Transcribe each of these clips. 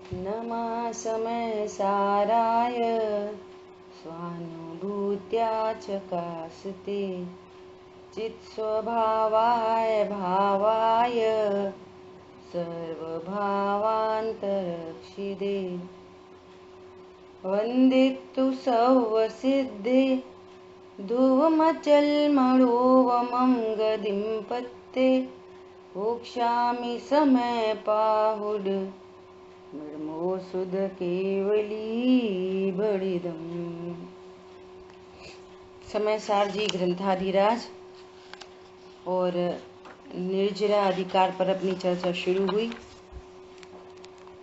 नमा समय साराय स्वानुभूत्या चकासते चित्स्वभावाय भावाय सर्वभावान्तरक्षिदे वन्दितु सौवसिद्धे ध्रुवमचलमणोवमं गदिं पत्ते वोक्ष्यामि समयपाहुड मृमोऽसुध केवली बड़िदम। समयसार जी ग्रंथाधिराज और निर्जरा अधिकार पर अपनी चर्चा शुरू हुई।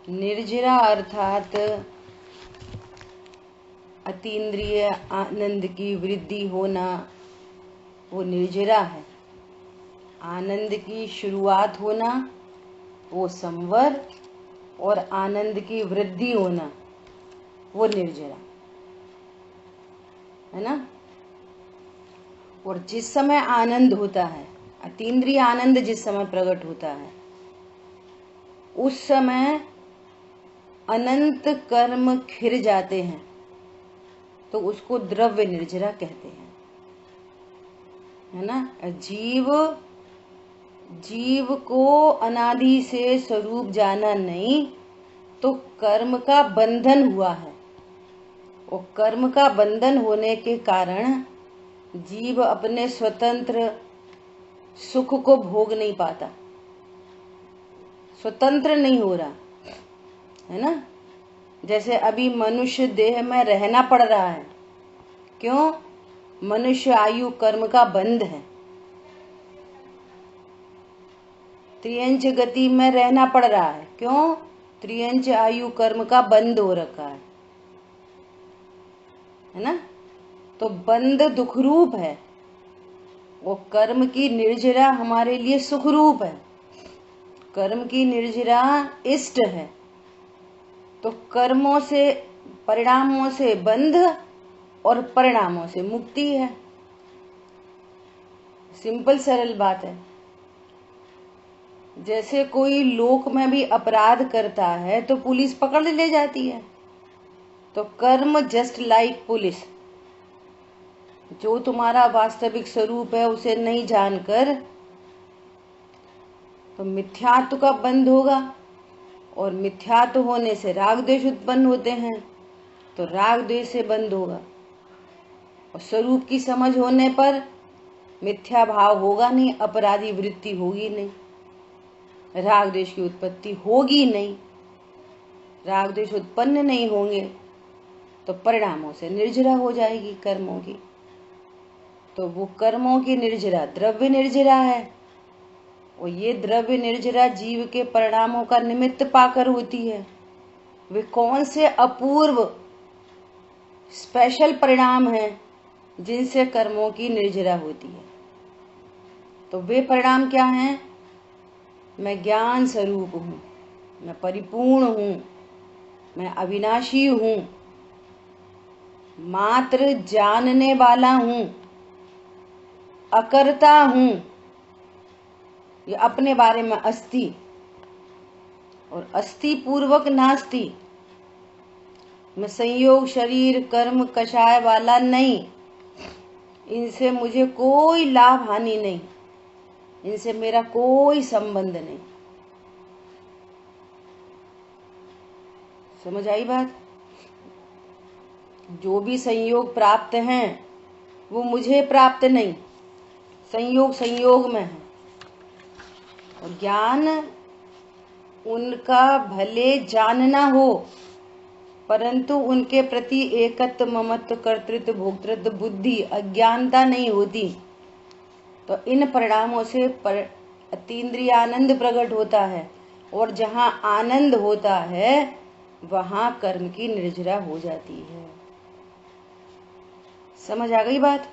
निर्जरा अर्थात अतीन्द्रिय आनंद की वृद्धि होना, वो निर्जरा है। आनंद की शुरुआत होना वो संवर, और आनंद की वृद्धि होना वो निर्जरा है ना। और जिस समय आनंद होता है, अतीन्द्रिय आनंद जिस समय प्रकट होता है, उस समय अनंत कर्म खिर जाते हैं, तो उसको द्रव्य निर्जरा कहते हैं, है ना। जीव को अनादि से स्वरूप जाना नहीं, तो कर्म का बंधन हुआ है, और कर्म का बंधन होने के कारण जीव अपने स्वतंत्र सुख को भोग नहीं पाता, स्वतंत्र नहीं हो रहा, है ना। जैसे अभी मनुष्य देह में रहना पड़ रहा है, क्यों? मनुष्य आयु कर्म का बंध है, त्रियंच गति में रहना पड़ रहा है, क्यों? त्रियंच आयु कर्म का बंध हो रखा है ना। तो बंध दुख रूप है, वो कर्म की निर्जरा हमारे लिए सुख रूप है। कर्म की निर्जरा इष्ट है। तो कर्मों से, परिणामों से बंध और परिणामों से मुक्ति है। सिंपल सरल बात है। जैसे कोई लोक में भी अपराध करता है तो पुलिस पकड़ ले जाती है, तो कर्म जस्ट लाइक पुलिस, जो तुम्हारा वास्तविक स्वरूप है उसे नहीं जानकर तो मिथ्यात्व का बंध होगा, और मिथ्यात्व होने से राग द्वेष उत्पन्न होते हैं, तो राग द्वेष से बंध होगा। और स्वरूप की समझ होने पर मिथ्या भाव होगा नहीं, अपराधी वृत्ति होगी नहीं, राग द्वेष की उत्पत्ति होगी नहीं। राग द्वेष उत्पन्न नहीं होंगे तो परिणामों से निर्जरा हो जाएगी कर्मों की। तो वो कर्मों की निर्जरा द्रव्य निर्जरा है, और ये द्रव्य निर्जरा जीव के परिणामों का निमित्त पाकर होती है। वे कौन से अपूर्व स्पेशल परिणाम हैं जिनसे कर्मों की निर्जरा होती है? तो वे परिणाम क्या हैं? मैं ज्ञान स्वरूप हूँ, मैं परिपूर्ण हूँ, मैं अविनाशी हूँ, मात्र जानने वाला हूँ, अकर्ता हूँ, ये अपने बारे में अस्ति, और अस्ति पूर्वक नास्ति। मैं संयोग शरीर कर्म कषाय वाला नहीं, इनसे मुझे कोई लाभ हानि नहीं, इनसे मेरा कोई संबंध नहीं। समझ आई बात? जो भी संयोग प्राप्त हैं वो मुझे प्राप्त नहीं, संयोग संयोग में है। और ज्ञान उनका भले जानना हो, परंतु उनके प्रति एकत्व ममत्व कर्तृत्व भोक्तृत्व बुद्धि अज्ञानता नहीं होती, तो इन परिणामों से अतीन्द्रिय आनंद प्रकट होता है, और जहाँ आनंद होता है वहाँ कर्म की निर्जरा हो जाती है। समझ आ गई बात?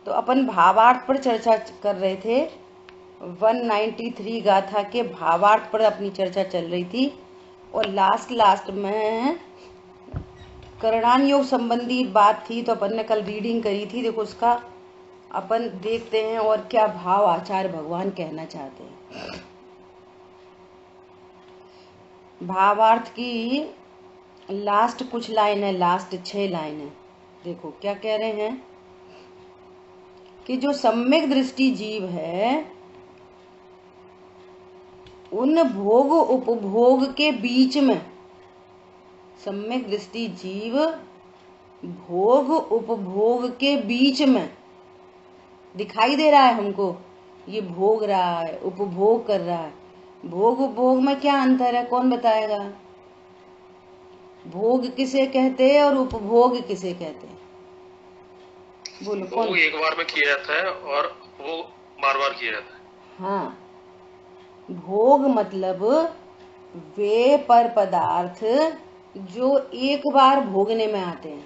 तो अपन भावार्थ पर चर्चा कर रहे थे, 193 गाथा के भावार्थ पर अपनी चर्चा चल रही थी, और लास्ट में करणान योग संबंधी बात थी। तो अपन ने कल रीडिंग करी थी, देखो उसका अपन देखते हैं और क्या भाव आचार्य भगवान कहना चाहते हैं। भावार्थ की लास्ट कुछ लाइन है, लास्ट 6 लाइन है। देखो क्या कह रहे हैं कि जो सम्यक दृष्टि जीव है उन भोग उपभोग के बीच में, सम्यक दृष्टि जीव भोग उपभोग के बीच में दिखाई दे रहा है हमको, ये भोग रहा है, उपभोग कर रहा है। भोग उपभोग में क्या अंतर है, कौन बताएगा? भोग किसे कहते हैं और उपभोग किसे कहते हैं? बोलो कौन? भोग एक बार में किया जाता है और वो बार बार किया जाता है। हाँ, भोग मतलब वे पर पदार्थ जो एक बार भोगने में आते हैं,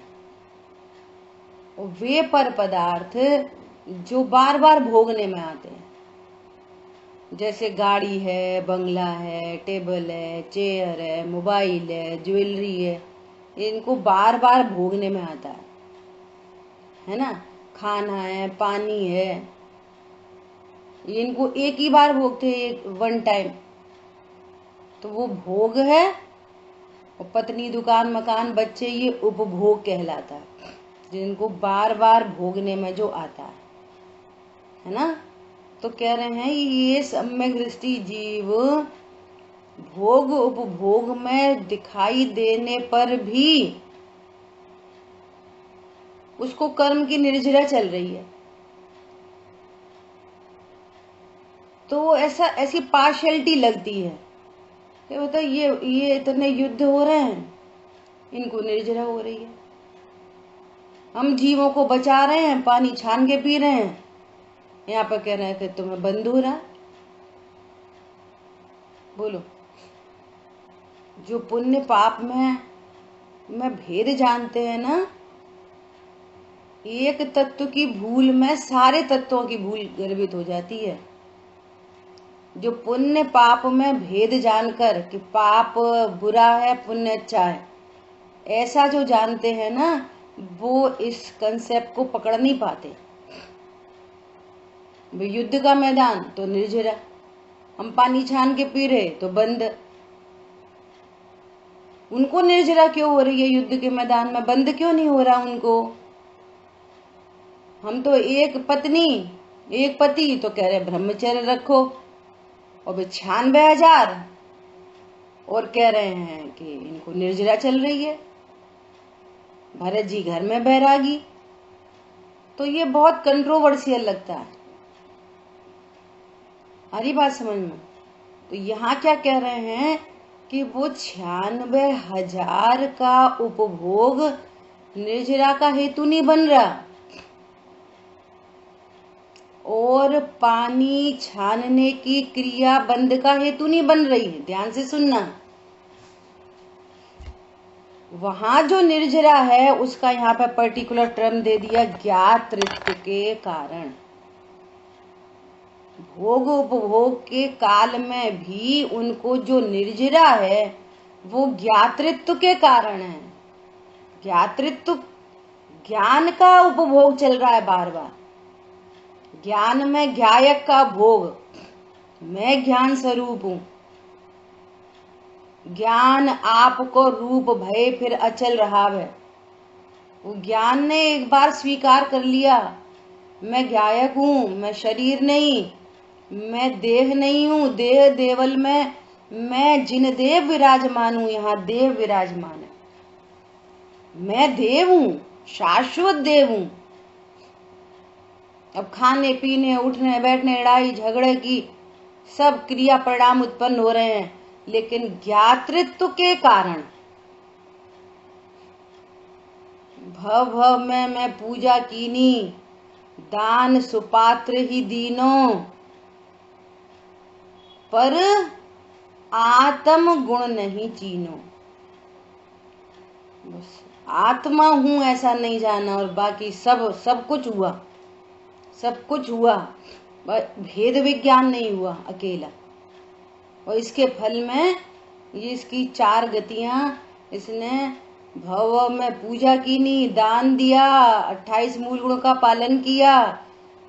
और वे पर पदार्थ जो बार बार भोगने में आते हैं। जैसे गाड़ी है, बंगला है, टेबल है, चेयर है, मोबाइल है, ज्वेलरी है, इनको बार बार भोगने में आता है ना। खाना है, पानी है, इनको एक ही बार भोगते हैं, एक वन टाइम, तो वो भोग है। और पत्नी, दुकान, मकान, बच्चे, ये उपभोग कहलाता है, जिनको बार बार भोगने में जो आता है ना। तो कह रहे हैं ये सम्यक दृष्टि जीव भोग उपभोग में दिखाई देने पर भी उसको कर्म की निर्जरा चल रही है। तो ऐसी पार्शियलिटी लगती है कि होता ये इतने युद्ध हो रहे हैं, इनको निर्जरा हो रही है। हम जीवों को बचा रहे हैं, पानी छान के पी रहे हैं, यहाँ पर कह रहे हैं कि तुम्हें बंद हो रहा। बोलो, जो पुण्य पाप में भेद जानते हैं ना, एक तत्व की भूल में सारे तत्वों की भूल गर्भित हो जाती है। जो पुण्य पाप में भेद जानकर कि पाप बुरा है, पुण्य अच्छा है, ऐसा जो जानते हैं ना, वो इस कंसेप्ट को पकड़ नहीं पाते। युद्ध का मैदान तो निर्जरा, हम पानी छान के पी रहे तो बंद। उनको निर्जरा क्यों हो रही है? युद्ध के मैदान में बंद क्यों नहीं हो रहा उनको? हम तो एक पत्नी एक पति तो कह रहे ब्रह्मचर्य रखो, और 96,000 और कह रहे हैं कि इनको निर्जरा चल रही है। भरत जी घर में बैरागी। तो ये बहुत कंट्रोवर्शियल लगता है। हरी बात समझ में? तो यहाँ क्या कह रहे हैं कि वो 96,000 का उपभोग निर्जरा का हेतु नहीं बन रहा, और पानी छानने की क्रिया बंद का हेतु नहीं बन रही है। ध्यान से सुनना, वहां जो निर्जरा है उसका यहाँ पे पर्टिकुलर टर्म दे दिया, ज्ञातृत्व के कारण। भोग उपभोग के काल में भी उनको जो निर्जरा है वो ज्ञातृत्व के कारण है। ज्ञातृत्व, ज्ञान का उपभोग चल रहा है बार बार। ज्ञान में ज्ञायक का भोग, मैं ज्ञान स्वरूप हूं। ज्ञान आपको रूप भय फिर अचल रहा है। वो ज्ञान ने एक बार स्वीकार कर लिया, मैं ज्ञायक हूं, मैं शरीर नहीं, मैं देह नहीं हूं, देह देवल में मैं जिन देव विराजमान हूं, यहाँ देव विराजमान है। मैं देव हूं, शाश्वत देव हूं। अब खाने पीने, उठने बैठने, लड़ाई झगड़े की सब क्रिया परिणाम उत्पन्न हो रहे हैं, लेकिन ज्ञातृत्व के कारण भव भव में मैं पूजा कीनी, दान सुपात्र ही दीनो, पर आत्म गुण नहीं चीनो। बस आत्मा हूं ऐसा नहीं जाना, और बाकी सब कुछ हुआ, सब कुछ हुआ, भेद विज्ञान नहीं हुआ अकेला। और इसके फल में ये इसकी 4 गतियां, इसने भव में पूजा की नहीं, दान दिया, 28 मूल गुणों का पालन किया,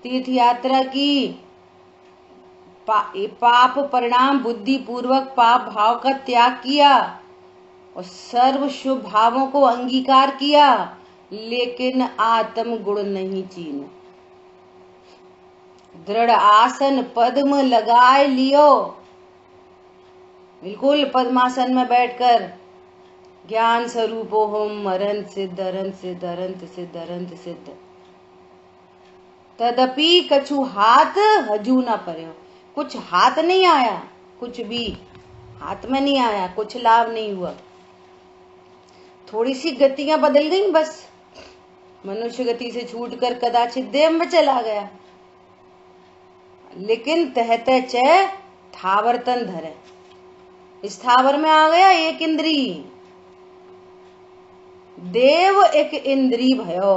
तीर्थ यात्रा की, पाप परिणाम बुद्धि पूर्वक पाप भाव का त्याग किया और सर्व शुभ भावों को अंगीकार किया, लेकिन आत्म गुण नहीं चीन। दृढ़ आसन पद्म लगाए लियो, बिल्कुल पद्मासन में बैठकर ज्ञान स्वरूपो हम अरंत सिद्ध अरंत सिद्ध अरंत सिद्ध अरंत सिद्ध, तदपि कछु हाथ हजू ना पर्यो। कुछ हाथ नहीं आया, कुछ भी हाथ में नहीं आया, कुछ लाभ नहीं हुआ। थोड़ी सी गतियां बदल गई बस, मनुष्य गति से छूटकर कदाचित देव में चला गया, लेकिन तहते च थावर तन धरे, स्थावर में आ गया एक इंद्री। देव एक इंद्री भयो,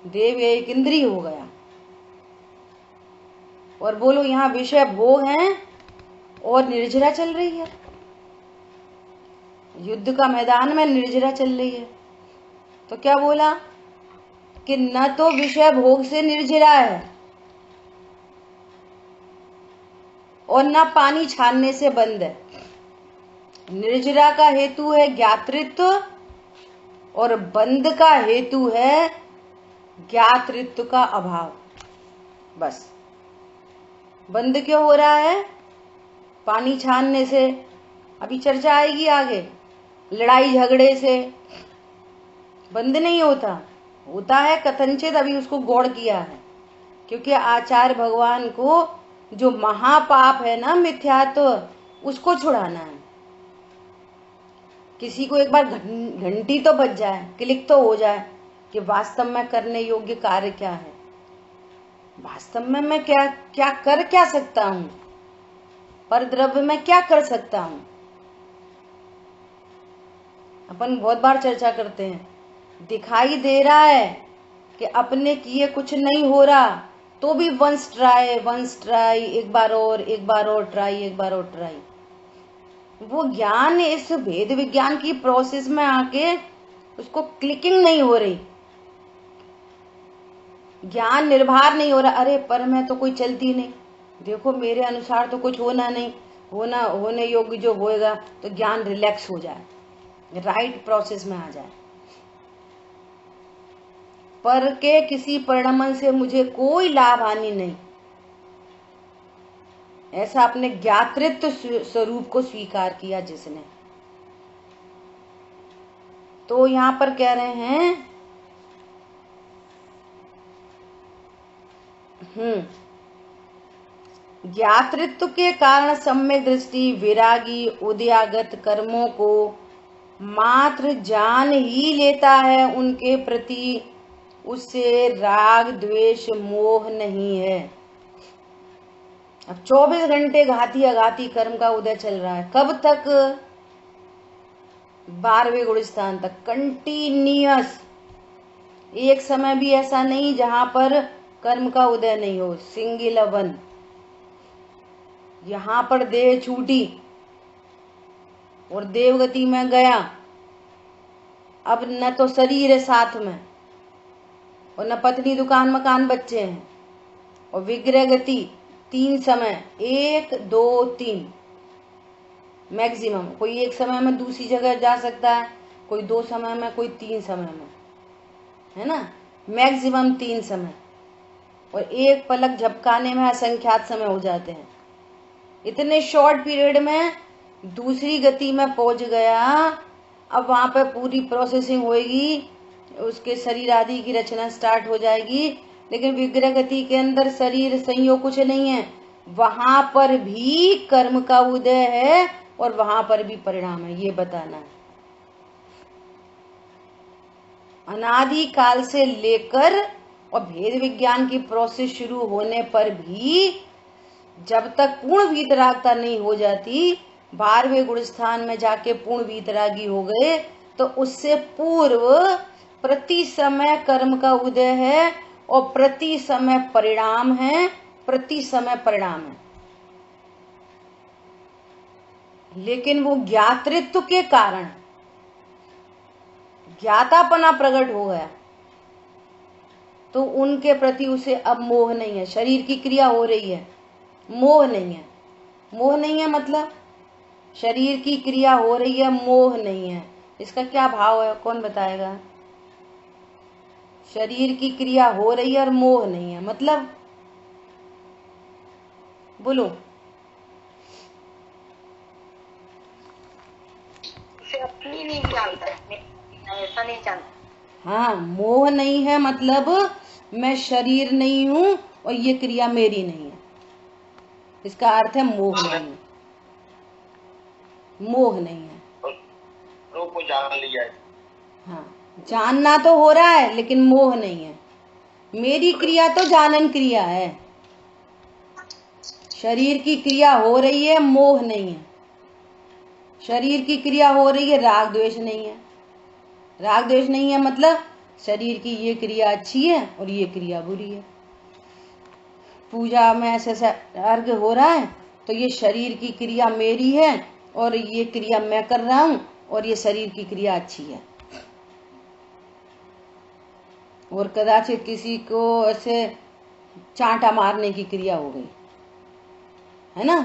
देव एक इंद्री हो गया। और बोलो यहाँ विषय भोग हैं और निर्जरा चल रही है, युद्ध का मैदान में निर्जरा चल रही है। तो क्या बोला कि न तो विषय भोग से निर्जरा है और न पानी छानने से बंद है। निर्जरा का हेतु है ज्ञातृत्व और बंद का हेतु है ज्ञातृत्व का अभाव। बस बंद क्यों हो रहा है? पानी छानने से, अभी चर्चा आएगी आगे, लड़ाई झगड़े से बंद नहीं होता, होता है कथनचित, अभी उसको गौड़ किया है। क्योंकि आचार्य भगवान को जो महापाप है ना मिथ्यात्व, उसको छुड़ाना है। किसी को एक बार घंटी तो बज जाए, क्लिक तो हो जाए कि वास्तव में करने योग्य कार्य क्या है, वास्तव में मैं क्या कर सकता हूं, पर द्रव्य में क्या कर सकता हूं। अपन बहुत बार चर्चा करते हैं, दिखाई दे रहा है कि अपने किए कुछ नहीं हो रहा, तो भी वंस ट्राई, एक बार और ट्राई। वो ज्ञान इस भेद विज्ञान की प्रोसेस में आके उसको क्लिकिंग नहीं हो रही, ज्ञान निर्भर नहीं हो रहा। अरे पर मैं तो कोई चलती नहीं, देखो मेरे अनुसार तो कुछ होना नहीं, होने योग्य जो होएगा, तो ज्ञान रिलैक्स हो जाए, राइट प्रोसेस में आ जाए। पर के किसी परिणाम से मुझे कोई लाभ हानि नहीं, ऐसा अपने ज्ञातृत्व स्वरूप को स्वीकार किया जिसने। तो यहां पर कह रहे हैं ज्ञातृत्व के कारण सम्यक दृष्टि विरागी उदयागत कर्मों को मात्र जान ही लेता है, उनके प्रति उससे राग द्वेष मोह नहीं है। अब 24 घंटे घाती अघाती कर्म का उदय चल रहा है, कब तक? 12वें गुण स्थान तक कंटिन्यूअस। एक समय भी ऐसा नहीं जहां पर कर्म का उदय नहीं हो, सिंगल वन। यहां पर देह छूटी और देवगति में गया, अब न तो शरीर है साथ में और न पत्नी दुकान मकान बच्चे हैं, और विग्रह गति 3 समय, 1 2 3 मैक्सिमम। कोई एक समय में दूसरी जगह जा सकता है, कोई 2 समय में, कोई 3 समय में, है ना, मैक्सिमम 3 समय, और एक पलक झपकाने में असंख्यात समय हो जाते हैं। इतने शॉर्ट पीरियड में दूसरी गति में पहुंच गया। अब वहां पर पूरी प्रोसेसिंग होएगी, उसके शरीर आदि की रचना स्टार्ट हो जाएगी। लेकिन विग्रह गति के अंदर शरीर संयोग कुछ नहीं है, वहां पर भी कर्म का उदय है और वहां पर भी परिणाम है, ये बताना है। अनादि काल से लेकर और भेद विज्ञान की प्रोसेस शुरू होने पर भी जब तक पूर्ण वीतरागता नहीं हो जाती, 12वें गुण स्थान में जाके पूर्ण वीतरागी हो गए, तो उससे पूर्व प्रति समय कर्म का उदय है और प्रति समय परिणाम है, प्रति समय परिणाम है। लेकिन वो ज्ञातृत्व के कारण ज्ञातापना प्रकट हो गया, तो उनके प्रति उसे अब मोह नहीं है। शरीर की क्रिया हो रही है, मोह नहीं है। मोह नहीं है मतलब शरीर की क्रिया हो रही है, मोह नहीं है। इसका क्या भाव है, कौन बताएगा? शरीर की क्रिया हो रही है और मोह नहीं है मतलब बोलो। उसे अपनी नहीं जानता है, ऐसा नहीं जानता। हाँ, मोह नहीं है मतलब मैं शरीर नहीं हूं और ये क्रिया मेरी नहीं है, इसका अर्थ है मोह नहीं है। मोह नहीं है। रूप को जान लिया है। हाँ, जानना तो हो रहा है लेकिन मोह नहीं है। मेरी क्रिया तो जानन क्रिया है, शरीर की क्रिया हो रही है, मोह नहीं है। शरीर की क्रिया हो रही है, राग द्वेष नहीं है। राग द्वेष नहीं है मतलब शरीर की ये क्रिया अच्छी है और ये क्रिया बुरी है। पूजा में ऐसे अर्घ हो रहा है तो ये शरीर की क्रिया मेरी है और ये क्रिया मैं कर रहा हूं और ये शरीर की क्रिया अच्छी है। और कदाचित किसी को ऐसे चांटा मारने की क्रिया हो गई है ना,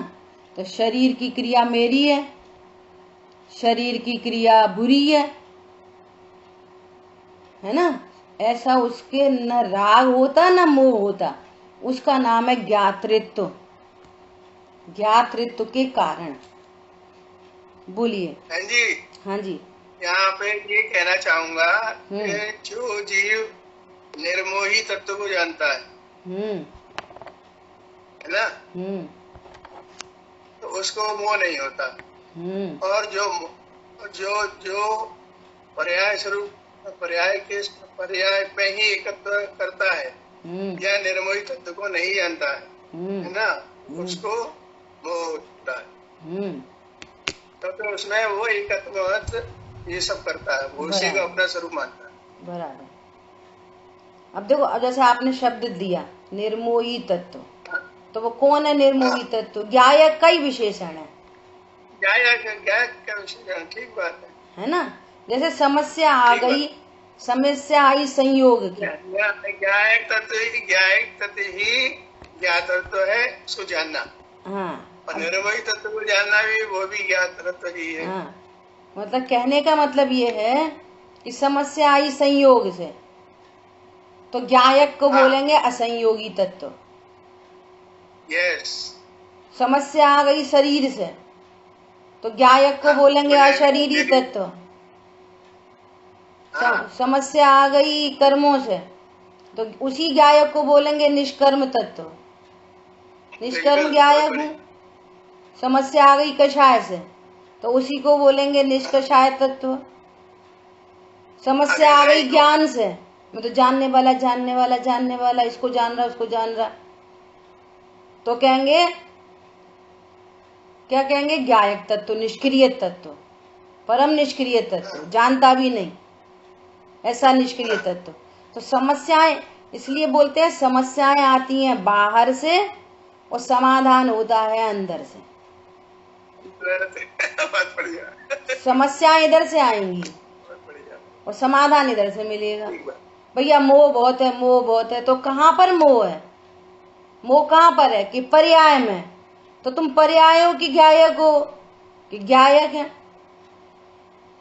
तो शरीर की क्रिया मेरी है, शरीर की क्रिया बुरी है ना। ऐसा उसके न राग होता न मोह होता, उसका नाम है ज्ञातृत्व। ज्ञातृत्व के कारण। बोलिए। हाँ जी। हाँ जी। यहाँ पे ये कहना चाहूंगा कि जो जीव निर्मोही तत्व को जानता है ना, तो उसको मोह नहीं होता। और जो जो जो पर्याय स्वरूप पर्याय पे ही एकत्र करता है या निर्मोही तत्व को नहीं जानता है ना, उसको मोह होता है। तो उसमें वो एकत्व ये सब करता है, वो उसी का अपना स्वरूप मानता है। बराबर। अब देखो, अब जैसे आपने शब्द दिया निर्मोही तत्व, तो वो कौन है निर्मोही तत्व? ज्ञायक का ही विशेषण है। ज्ञायक का विशेषण, ठीक बात है ना। जैसे समस्या आ गई, समस्या आई संयोग की, ज्ञायक तत्व ही ज्ञात तत्व है, उसको जानना। हाँ, और निर्मोही तत्व को जानना भी, वो भी ज्ञात तत्व ही है। हाँ, मतलब कहने का मतलब ये है कि समस्या आई संयोग से, तो ज्ञायक को बोलेंगे असंयोगी तत्व। यस। समस्या आ गई शरीर से, तो ज्ञायक को बोलेंगे अशरीरी तत्व। समस्या आ गई कर्मों से, तो उसी ज्ञायक को बोलेंगे निष्कर्म तत्व। निष्कर्म ज्ञायक हूँ। समस्या आ गई कषाय से, तो उसी को बोलेंगे निष्कषाय तत्व। समस्या आ गई ज्ञान से, मतलब जानने वाला, इसको जान रहा, उसको जान रहा, तो कहेंगे, क्या कहेंगे? ज्ञायक तत्व, निष्क्रिय तत्व, परम निष्क्रिय तत्व, जानता भी नहीं, ऐसा निष्क्रिय तत्व। तो समस्याएं, इसलिए बोलते हैं समस्याएं आती हैं बाहर से और समाधान होता है अंदर से। समस्याएं इधर से आएंगी और समाधान इधर से मिलेगा। भैया मोह बहुत है, तो कहाँ पर मोह है? मोह कहाँ पर है? कि पर्याय में। तो तुम पर्याय हो कि ज्ञायक हो? कि ज्ञायक है,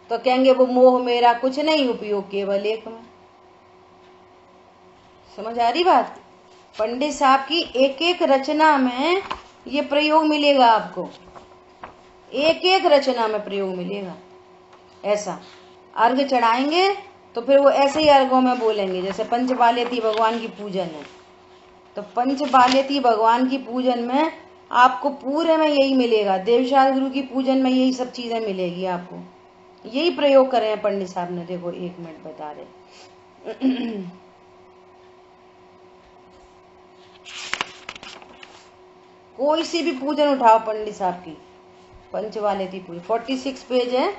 तो कहेंगे वो मोह मेरा कुछ नहीं, उपयोग केवल एक में। समझ आ रही बात? पंडित साहब की एक एक रचना में ये प्रयोग मिलेगा आपको, एक एक रचना में प्रयोग मिलेगा। ऐसा अर्घ चढ़ाएंगे तो फिर वो ऐसे ही अर्घों में बोलेंगे, जैसे पंचबाल्यती भगवान की पूजन है, तो पंचबाल्यती भगवान की पूजन में आपको पूरे में यही मिलेगा। देवशास्त्र गुरु की पूजन में यही सब चीजें मिलेगी आपको। यही प्रयोग कर रहे हैं पंडित साहब ने। देखो 1 मिनट बता रहे। कोई सी भी पूजन उठाओ पंडित साहब की, पंचबाल्यती पूजन, 46 पेज है,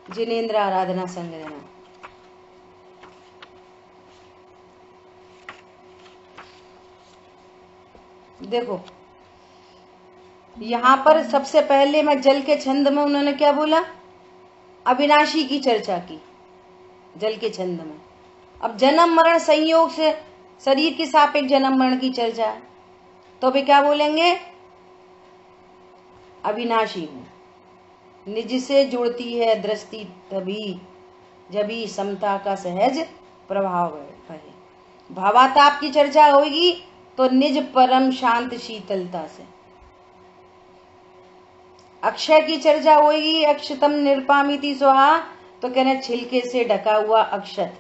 जिनेन्द्र आराधना संग्रह। देखो यहाँ पर सबसे पहले मैं जल के छंद में उन्होंने क्या बोला? अविनाशी की चर्चा की जल के छंद में। अब जन्म मरण संयोग से शरीर के सापेक्ष जन्म मरण की चर्चा है, तो अभी क्या बोलेंगे? अविनाशी हूँ। निज से जुड़ती है दृष्टि तभी जभी समता का सहज प्रभाव है। भावाताप की चर्चा होगी तो निज परम शांत शीतलता से। अक्षय की चर्चा होगी, अक्षतम निरपामिति स्वाहा, तो कहने छिलके से ढका हुआ अक्षत,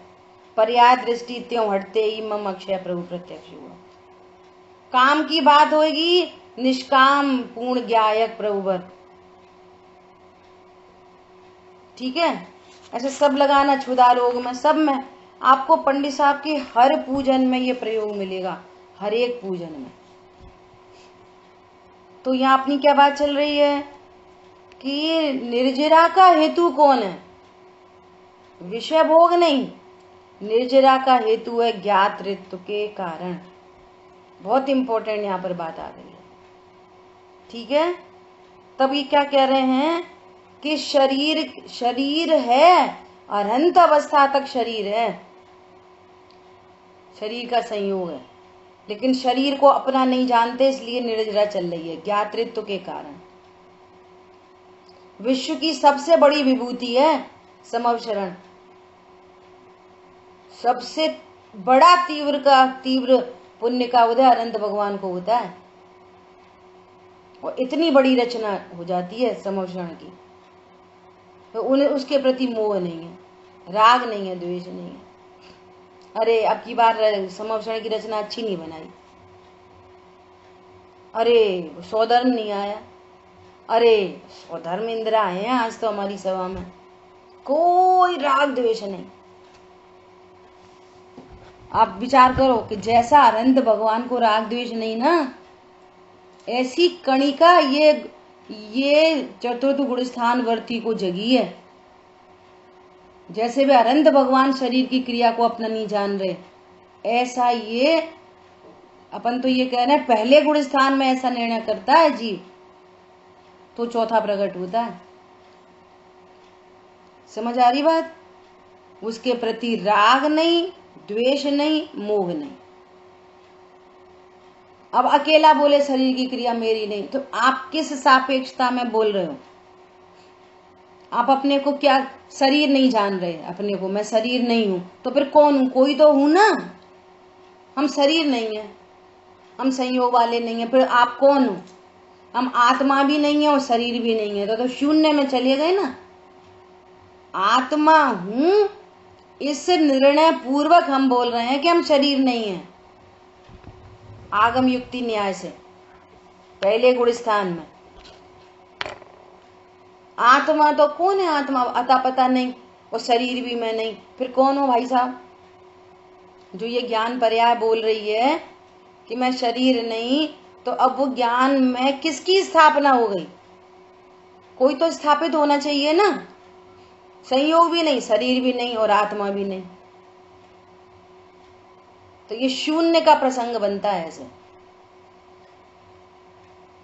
पर्याय दृष्टि त्यों हटते ही मम अक्षय प्रभु प्रत्यक्ष हुआ। काम की बात होगी, निष्काम पूर्ण ज्ञायक प्रभुवर। ठीक है, ऐसे सब लगाना, क्षुधा रोग में, सब में आपको पंडित साहब के हर पूजन में ये प्रयोग मिलेगा, हर एक पूजन में। तो यहाँ अपनी क्या बात चल रही है कि निर्जरा का हेतु कौन है? विषय भोग नहीं, निर्जरा का हेतु है ज्ञातृत्व के कारण। बहुत इंपॉर्टेंट यहाँ पर बात आ गई है। ठीक है, तब ये क्या कह रहे हैं कि शरीर है, अनंत अवस्था तक शरीर है, शरीर का संयोग है, लेकिन शरीर को अपना नहीं जानते, इसलिए निर्जरा चल रही है ज्ञातृत्व के कारण। विश्व की सबसे बड़ी विभूति है समवशरण, सबसे बड़ा तीव्र पुण्य का उदय अनंत भगवान को होता है, और इतनी बड़ी रचना हो जाती है समवशरण की, तो उन्हें उसके प्रति मोह नहीं है, राग नहीं है, द्वेष नहीं है। अरे अब की बार समवशरण की रचना अच्छी नहीं बनाई, अरे सौधर्म नहीं आया, अरे सौधर्म इंदिरा आए हैं आज तो हमारी सभा में, कोई राग द्वेष नहीं। आप विचार करो कि जैसा अनंत भगवान को राग द्वेष नहीं ना, ऐसी कणिका ये चतुर्थ गुणस्थान वर्ती को जगी है। जैसे वे अनंत भगवान शरीर की क्रिया को अपना नहीं जान रहे, ऐसा ये अपन तो ये कह रहे हैं पहले गुणस्थान में ऐसा निर्णय करता है जीव, तो चौथा प्रकट होता है। समझ आ रही बात? उसके प्रति राग नहीं, द्वेष नहीं, मोह नहीं। अब अकेला बोले शरीर की क्रिया मेरी नहीं, तो आप किस सापेक्षता में बोल रहे हो? आप अपने को क्या शरीर नहीं जान रहे? अपने को मैं शरीर नहीं हूं, तो फिर कौन हूं? कोई तो हूं ना। हम शरीर नहीं है, हम संयोग वाले नहीं है, फिर आप कौन हो? हम आत्मा भी नहीं है और शरीर भी नहीं है, तो शून्य में चले गए ना। आत्मा हूं, इस निर्णय पूर्वक हम बोल रहे हैं कि हम शरीर नहीं है, आगम युक्ति न्याय से पहले गुण स्थान में। आत्मा तो कौन है? आत्मा अता पता नहीं, और शरीर भी मैं नहीं, फिर कौन हो भाई साहब? जो ये ज्ञान पर्याय बोल रही है कि मैं शरीर नहीं, तो अब वो ज्ञान में किसकी स्थापना हो गई? कोई तो स्थापित होना चाहिए ना। संयोग भी नहीं, शरीर भी नहीं और आत्मा भी नहीं, तो ये शून्य का प्रसंग बनता है ऐसे।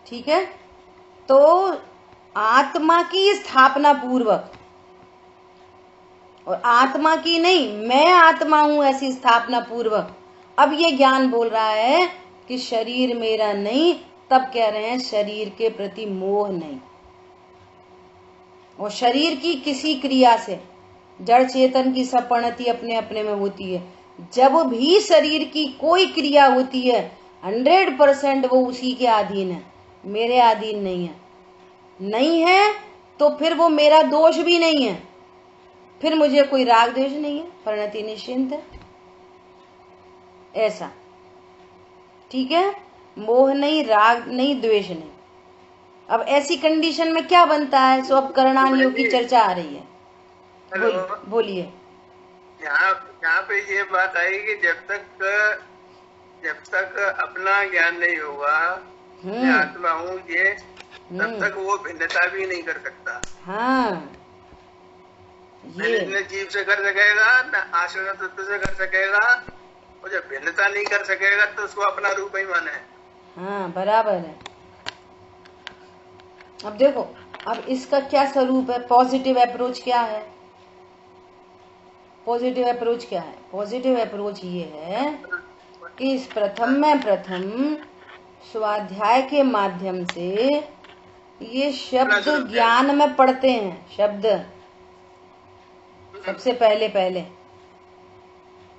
ठीक है, तो आत्मा की स्थापना पूर्वक, और आत्मा की नहीं, मैं आत्मा हूं ऐसी स्थापना पूर्वक अब ये ज्ञान बोल रहा है कि शरीर मेरा नहीं। तब कह रहे हैं शरीर के प्रति मोह नहीं, और शरीर की किसी क्रिया से जड़ चेतन की सब परिणति अपने अपने में होती है। जब भी शरीर की कोई क्रिया होती है 100% वो उसी के अधीन है, मेरे अधीन नहीं है। नहीं है तो फिर वो मेरा दोष भी नहीं है, फिर मुझे कोई राग द्वेष नहीं है, परिणति निश्चिंत है, ऐसा। ठीक है, मोह नहीं, राग नहीं, द्वेष नहीं। अब ऐसी कंडीशन में क्या बनता है? सो अब करणानियों की चर्चा आ रही है। बोलिए। यहाँ पे ये बात आई कि जब तक अपना ज्ञान नहीं होगा मैं आत्मा हूँ ये, तब तक वो भिन्नता भी नहीं कर सकता। हाँ, ये न जीव से कर सकेगा, न आश्रय तत्व से कर सकेगा, और जब भिन्नता नहीं कर सकेगा तो उसको अपना रूप ही माने। हाँ, बराबर है। अब देखो, अब इसका क्या स्वरूप है? पॉजिटिव अप्रोच क्या है? पॉजिटिव अप्रोच क्या है? पॉजिटिव अप्रोच ये है कि इस प्रथम स्वाध्याय के माध्यम से ये शब्द ज्ञान में पढ़ते हैं, शब्द सबसे पहले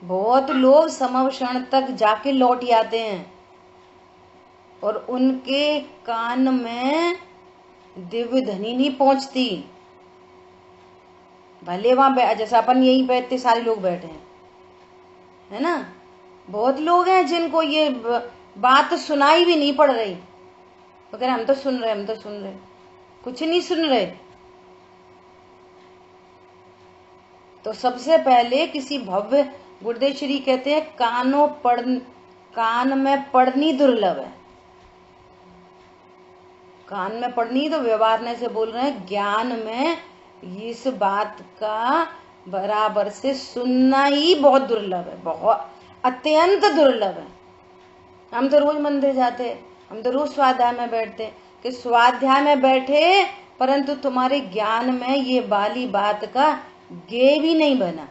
बहुत लोग समवक्षण तक जाके लौट आते हैं और उनके कान में दिव्य ध्वनि नहीं पहुंचती। भले वहां जैसे अपन यही बैठते सारे लोग बैठे हैं, है ना, बहुत लोग हैं जिनको ये बात सुनाई भी नहीं पड़ रही, तो कह रहे हम तो सुन रहे, कुछ नहीं सुन रहे। तो सबसे पहले किसी भव्य, गुरुदेव श्री कहते हैं कान में पढ़नी दुर्लभ है। कान में पढ़नी तो व्यवहार से बोल रहे हैं, ज्ञान में इस बात का बराबर से सुनना ही बहुत दुर्लभ है, बहुत अत्यंत दुर्लभ है। हम तो रोज मंदिर जाते, हम तो रोज स्वाध्याय में बैठते, कि स्वाध्याय में बैठे परंतु तुम्हारे ज्ञान में ये वाली बात का गे भी नहीं बना,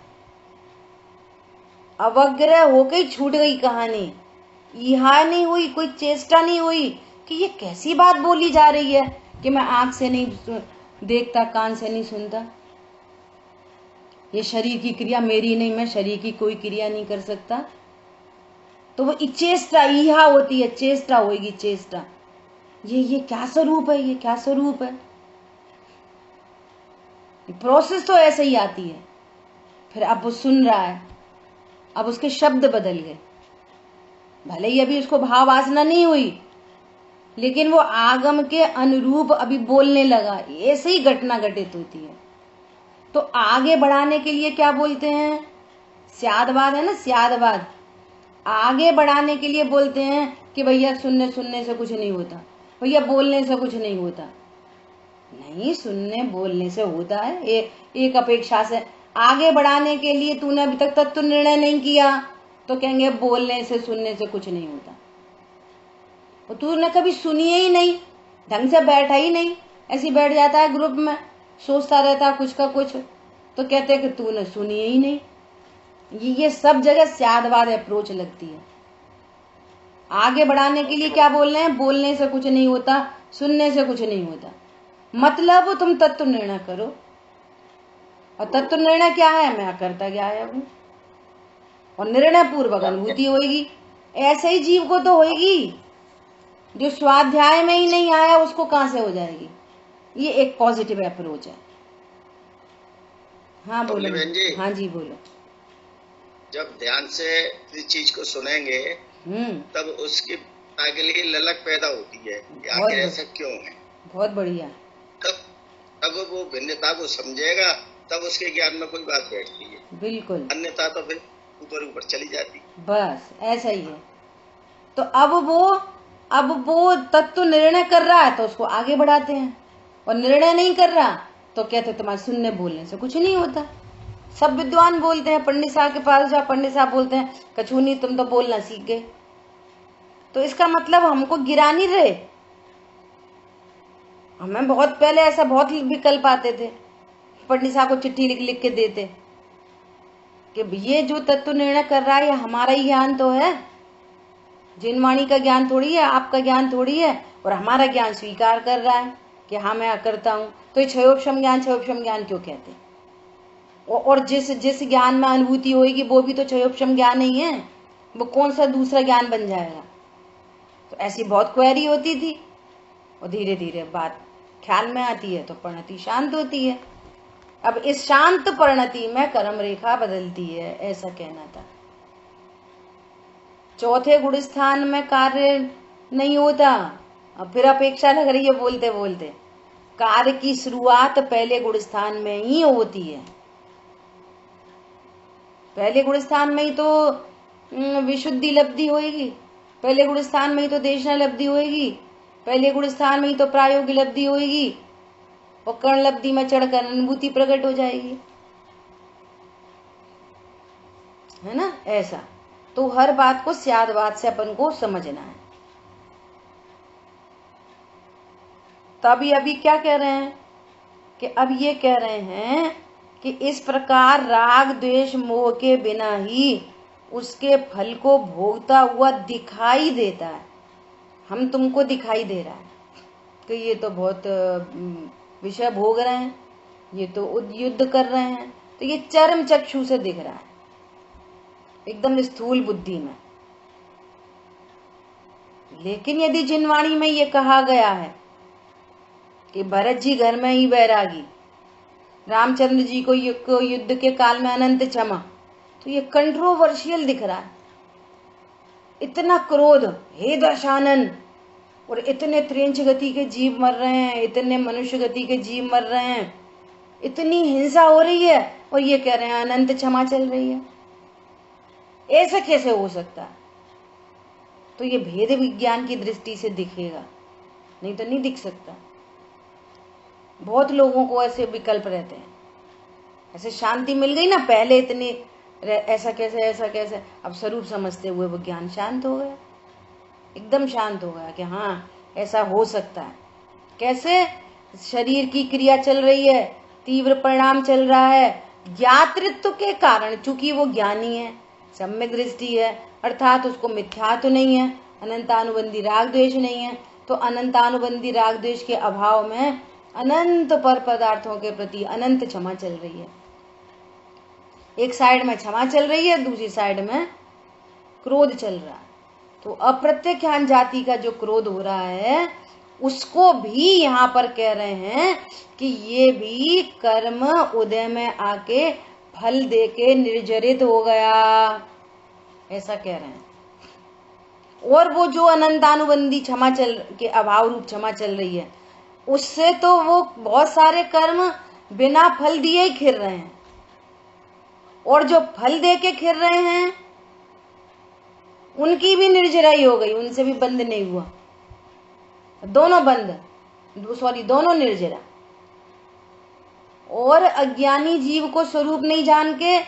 अवग्रह होके छूट गई कहानी, यह नहीं हुई, कोई चेष्टा नहीं हुई कि ये कैसी बात बोली जा रही है कि मैं आंख से नहीं देखता, कान से नहीं सुनता, ये शरीर की क्रिया मेरी नहीं, मैं शरीर की कोई क्रिया नहीं कर सकता। तो वो चेष्टा इहा होती है, चेष्टा होगी, चेष्टा, ये क्या स्वरूप है, ये क्या स्वरूप है। प्रोसेस तो ऐसे ही आती है। फिर अब वो सुन रहा है, अब उसके शब्द बदल गए, भले ही अभी उसको भाव वासना नहीं हुई, लेकिन वो आगम के अनुरूप अभी बोलने लगा। ऐसे ही घटना घटित होती है। तो आगे बढ़ाने के लिए क्या बोलते हैं, स्यादवाद है ना, स्यादवाद, आगे बढ़ाने के लिए बोलते हैं कि भैया सुनने से कुछ नहीं होता, भैया बोलने से कुछ नहीं होता। नहीं, सुनने बोलने से होता है। एक अपेक्षा से आगे बढ़ाने के लिए तूने अभी तक तत्व निर्णय नहीं किया तो कहेंगे बोलने से सुनने से कुछ नहीं होता। और तूने कभी सुनी ही नहीं, ढंग से बैठा ही नहीं, ऐसी बैठ जाता है ग्रुप में, सोचता रहता है कुछ का कुछ, तो कहते हैं कि तूने सुनी ही नहीं। ये सब जगह स्यादवाद अप्रोच लगती है। आगे बढ़ाने के लिए क्या बोल रहे हैं, बोलने से कुछ नहीं होता, सुनने से कुछ नहीं होता। मतलब तुम तत्व निर्णय करो, और तत्व निर्णय क्या है, मैं करता क्या है हूं, और निर्णय पूर्वक अनुभूति होगी। ऐसे ही जीव को तो होगी, जो स्वाध्याय में ही नहीं आया उसको कहां से हो जाएगी। ये एक पॉजिटिव अप्रोच है। हाँ बोलो जी। हाँ जी बोलो। जब ध्यान से किसी चीज को सुनेंगे तब उसके आगे लिए ललक पैदा होती है, आखिर ऐसा क्यों है। बहुत बढ़िया। तब वो भिन्नता को समझेगा, तब उसके ज्ञान में कोई बात बैठती है। बिल्कुल, अन्यथा तो फिर ऊपर चली जाती। बस ऐसा ही है। तो अब वो तत्व निर्णय कर रहा है तो उसको आगे बढ़ाते हैं, और निर्णय नहीं कर रहा तो कहते तुम्हारे सुनने बोलने से कुछ नहीं होता। सब विद्वान बोलते हैं, पंडित साहब के पास जाओ, पंडित साहब बोलते हैं कछु नहीं, तुम तो बोलना सीख गए। तो इसका मतलब हमको गिरा नहीं रहे। हमें बहुत पहले ऐसा बहुत विकल्प आते थे, पंडित साहब को चिट्ठी लिख लिख के देते कि ये जो तत्व निर्णय कर रहा है ये हमारा ही ज्ञान तो है, जिनवाणी का ज्ञान थोड़ी है, आपका ज्ञान थोड़ी है, और हमारा ज्ञान स्वीकार कर रहा है कि हाँ मैं करता हूँ। तो ये क्षयोपशम ज्ञान क्यों कहते हैं। और जिस ज्ञान में अनुभूति होगी वो भी तो क्षयोपशम ज्ञान ही है, वो कौन सा दूसरा ज्ञान बन जाएगा। तो ऐसी बहुत क्वेरी होती थी, और धीरे धीरे बात ख्याल में आती है तो परिणति शांत होती है। अब इस शांत परिणति में कर्म रेखा बदलती है, ऐसा कहना था। चौथे गुण स्थान में कार्य नहीं होता। अब फिर अपेक्षा लग रही है बोलते बोलते, कार्य की शुरुआत पहले गुण स्थान में ही होती है। पहले गुण स्थान में ही तो विशुद्धि लब्धि होगी, पहले गुण स्थान में ही तो देशना लब्धि होगी, पहले गुण स्थान में ही तो प्रायोगिक लब्धि होगी, और कर्ण लब्धि में चढ़कर अनुभूति प्रकट हो जाएगी, है ना। ऐसा तो हर बात को स्यादवाद से अपन को समझना है। तभी अभी क्या कह रहे हैं कि अब ये कह रहे हैं कि इस प्रकार राग द्वेष मोह के बिना ही उसके फल को भोगता हुआ दिखाई देता है। हम तुमको दिखाई दे रहा है, कि ये तो बहुत विषय भोग रहे हैं, ये तो युद्ध कर रहे हैं, तो ये चरम चक्षु से दिख रहा है, एकदम स्थूल बुद्धि में। लेकिन यदि जिनवाणी में ये कहा गया है कि भरत जी घर में ही बैरागी, रामचंद्र जी को युद्ध के काल में अनंत क्षमा, तो ये कंट्रोवर्शियल दिख रहा है। इतना क्रोध, हे दशानन, और इतने त्रिंच गति के जीव मर रहे हैं, इतने मनुष्य गति के जीव मर रहे हैं, इतनी हिंसा हो रही है, और ये कह रहे हैं अनंत क्षमा चल रही है। ऐसा कैसे हो सकता है? तो ये भेद विज्ञान की दृष्टि से दिखेगा, नहीं तो नहीं दिख सकता। बहुत लोगों को ऐसे विकल्प रहते हैं, ऐसे शांति मिल गई ना, पहले इतनी ऐसा कैसे ऐसा कैसे, अब स्वरूप समझते हुए विज्ञान शांत हो गया, एकदम शांत हो गया कि हाँ ऐसा हो सकता है। कैसे? शरीर की क्रिया चल रही है, तीव्र परिणाम चल रहा है, ज्ञातृत्व के कारण, चूंकि वो ज्ञानी है, सम्यक दृष्टि है, अर्थात उसको मिथ्यात्व नहीं है, अनंतानुबंधी राग द्वेष नहीं है, तो अनंतानुबंधी राग द्वेष के अभाव में अनंत पर पदार्थों के प्रति अनंत क्षमा चल रही है। एक साइड में क्षमा चल रही है, दूसरी साइड में क्रोध चल रहा है। तो अप्रत्यख्यान जाति का जो क्रोध हो रहा है, उसको भी यहाँ पर कह रहे हैं कि ये भी कर्म उदय में आके फल देके निर्जरित हो गया, ऐसा कह रहे हैं। और वो जो अनंतानुबंधी क्षमा चल के अभाव रूप क्षमा चल रही है, उससे तो वो बहुत सारे कर्म बिना फल दिए ही खिर रहे हैं, और जो फल दे के खिर रहे हैं उनकी भी निर्जराई हो गई, उनसे भी बंद नहीं हुआ, दोनों बंद, दोनों निर्जरा। और अज्ञानी जीव को स्वरूप नहीं जान के,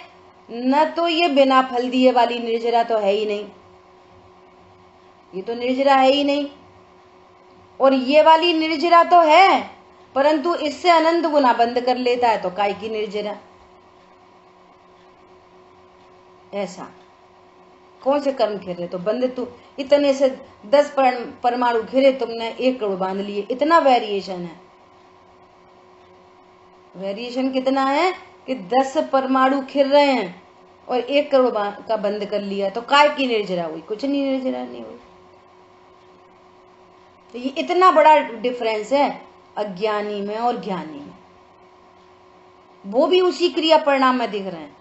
न तो ये बिना फल दिए वाली निर्जरा तो है ही नहीं, ये तो निर्जरा है ही नहीं, और ये वाली निर्जरा तो है परंतु इससे अनंत गुना बंद कर लेता है, तो काय की निर्जरा। ऐसा कौन से कर्म खेरे? तो बंद तू इतने से 10 परमाणु खेरे, तुमने 1 करोड़ बांध लिए, इतना वेरिएशन है। वेरिएशन कितना है कि 10 परमाणु खिर रहे हैं और 1 करोड़ का बंद कर लिया, तो काय की निर्जरा हुई? कुछ नहीं निर्जरा नहीं हुई। तो ये इतना बड़ा डिफरेंस है अज्ञानी में और ज्ञानी में, वो भी उसी क्रिया परिणाम में दिख रहे हैं।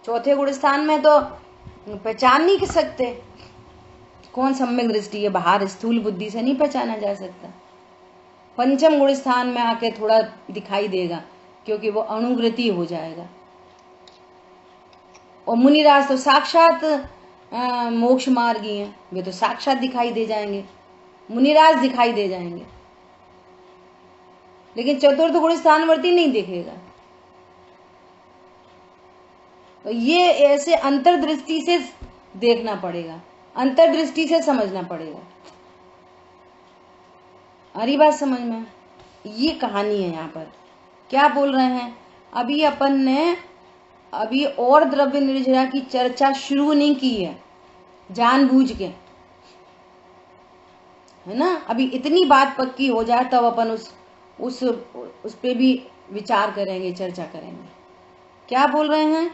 चौथे गुण स्थान में तो पहचान नहीं कर सकते, कौन सम्यक दृष्टि है, बाहर स्थूल बुद्धि से नहीं पहचाना जा सकता। पंचम गुण स्थान में आके थोड़ा दिखाई देगा, क्योंकि वो अणुवृत्ति हो जाएगा। और मुनिराज तो साक्षात मोक्ष मार्गी हैं, वे तो साक्षात दिखाई दे जाएंगे, मुनिराज दिखाई दे जाएंगे, लेकिन चतुर्थ गुण स्थानवर्ती नहीं दिखेगा। तो ये ऐसे अंतर्दृष्टि से देखना पड़ेगा, अंतर्दृष्टि से समझना पड़ेगा। अरे बात समझ में? ये कहानी है। यहाँ पर क्या बोल रहे हैं? अभी अपन ने और द्रव्य निर्जरा की चर्चा शुरू नहीं की है जानबूझ के, है ना। अभी इतनी बात पक्की हो जाए तब अपन उस पे भी विचार करेंगे, चर्चा करेंगे। क्या बोल रहे हैं?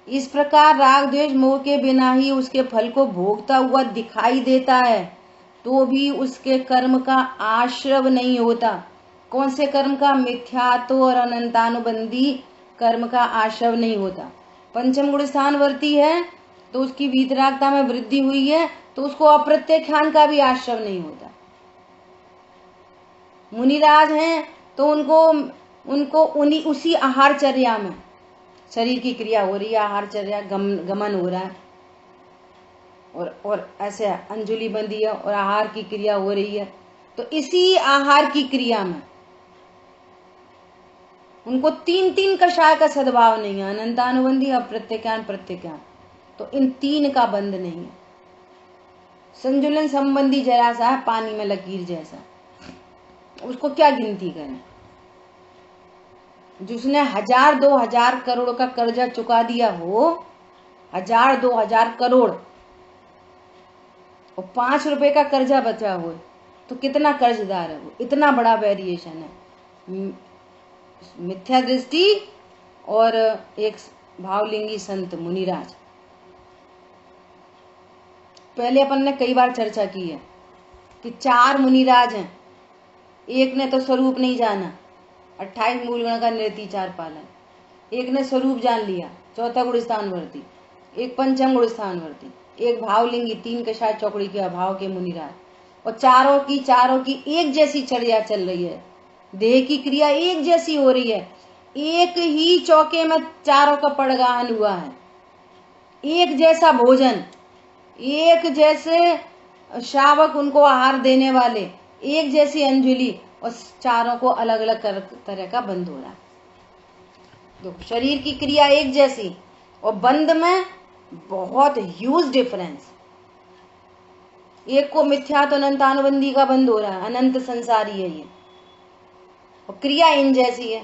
इस प्रकार राग द्वेष मोह के बिना ही उसके फल को भोगता हुआ दिखाई देता है, तो भी उसके कर्म का आश्रव नहीं होता। कौन से कर्म का? मिथ्यात्व और अनंतानुबंधी कर्म का आश्रव नहीं होता। पंचम गुण स्थानवर्ती है तो उसकी वीतरागता में वृद्धि हुई है, तो उसको अप्रत्यख्यान का भी आश्रव नहीं होता। मुनिराज हैं तो उनको उसी आहारचर्या में शरीर की क्रिया हो रही है, आहारचर्या गमन हो रहा है, और ऐसे अंजुलि बंधी है और आहार की क्रिया हो रही है, तो इसी आहार की क्रिया में उनको 3 कषाय का सद्भाव नहीं है, अनंतानुबंधी, अप्रत्यख्यान, प्रत्यख्यान, तो इन 3 का बंध नहीं है। संजुलन संबंधी जरा सा है, पानी में लकीर जैसा, उसको क्या गिनती करें। जिसने 1000-2000 करोड़ का कर्जा चुका दिया हो, 1000-2000 करोड़, और 5 रुपए का कर्जा बचा हो, तो कितना कर्जदार है वो, इतना बड़ा वेरिएशन है मिथ्या दृष्टि और एक भावलिंगी संत मुनिराज। पहले अपन ने कई बार चर्चा की है कि 4 मुनिराज हैं, एक ने तो स्वरूप नहीं जाना, 28 मूलगुण का नृत्य 4 पालन, एक ने स्वरूप जान लिया, 4था गुण स्थानवर्ती, एक पंचम गुण स्थानवर्ती, एक भावलिंगी, 3 कषाय चौकड़ी के अभाव के मुनिराज, और चारों की एक जैसी चर्या चल रही है, देह की क्रिया एक जैसी हो रही है, एक ही चौके में चारों का पड़गाहन हुआ है, एक जैसा भोजन, एक जैसे शावक उनको आहार देने वाले, एक जैसी अंजलि, और चारों को अलग अलग तरह का बंध हो रहा है। देखो शरीर की क्रिया एक जैसी और बंध में बहुत ह्यूज डिफरेंस। एक को मिथ्या तो अनंत अनुबंधी का बंध हो रहा है, अनंत संसारी है ये, और क्रिया इन जैसी है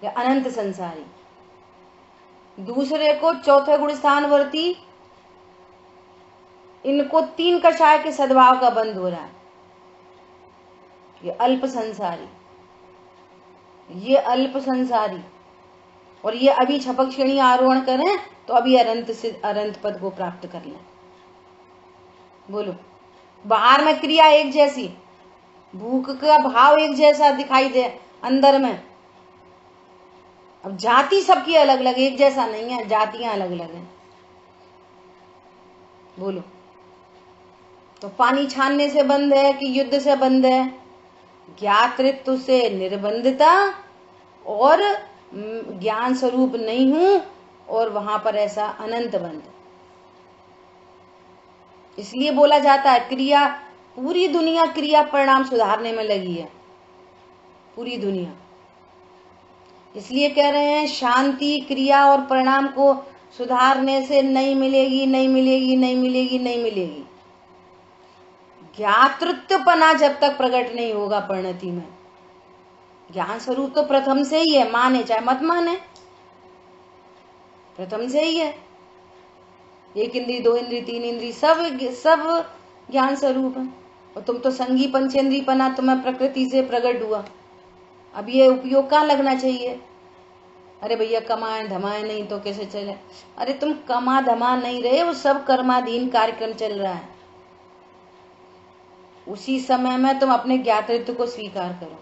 या अनंत संसारी। दूसरे को चौथे गुण स्थानवर्ती, इनको 3 कषाय के सद्भाव का बंध हो रहा है, ये अल्प संसारी, ये अल्प संसारी, और ये अभी छपक श्रेणी आरोहण करें तो अभी अनंत से अनंत पद को प्राप्त कर लें। बोलो, बाहर में क्रिया एक जैसी, भूख का भाव एक जैसा दिखाई दे अंदर में, अब जाति सबकी अलग अलग, एक जैसा नहीं है, जातियां अलग अलग हैं। बोलो, तो पानी छानने से बंद है कि युद्ध से बंद है? ज्ञातृत्व से निर्बंधता और ज्ञान स्वरूप नहीं हूं, और वहां पर ऐसा अनंत बंध। इसलिए बोला जाता है क्रिया, पूरी दुनिया क्रिया परिणाम सुधारने में लगी है, पूरी दुनिया। इसलिए कह रहे हैं शांति क्रिया और परिणाम को सुधारने से नहीं मिलेगी, नहीं मिलेगी, नहीं मिलेगी, नहीं मिलेगी। ज्ञातृत्वपना जब तक प्रकट नहीं होगा परिणति में, ज्ञान स्वरूप तो प्रथम से ही है, माने चाहे मत माने, प्रथम से ही है। 1 इंद्री, 2 इंद्री, 3 इंद्री, सब ज्ञान स्वरूप है। और तुम तो संगी पंचेंद्रीपना तुम्हें प्रकृति से प्रकट हुआ, अब ये उपयोग कहाँ लगना चाहिए? अरे भैया कमाए धमाए नहीं तो कैसे चले? अरे तुम कमा धमा नहीं रहे, वो सब कर्माधीन कार्यक्रम चल रहा है। उसी समय में तुम अपने ज्ञातृत्व को स्वीकार करो,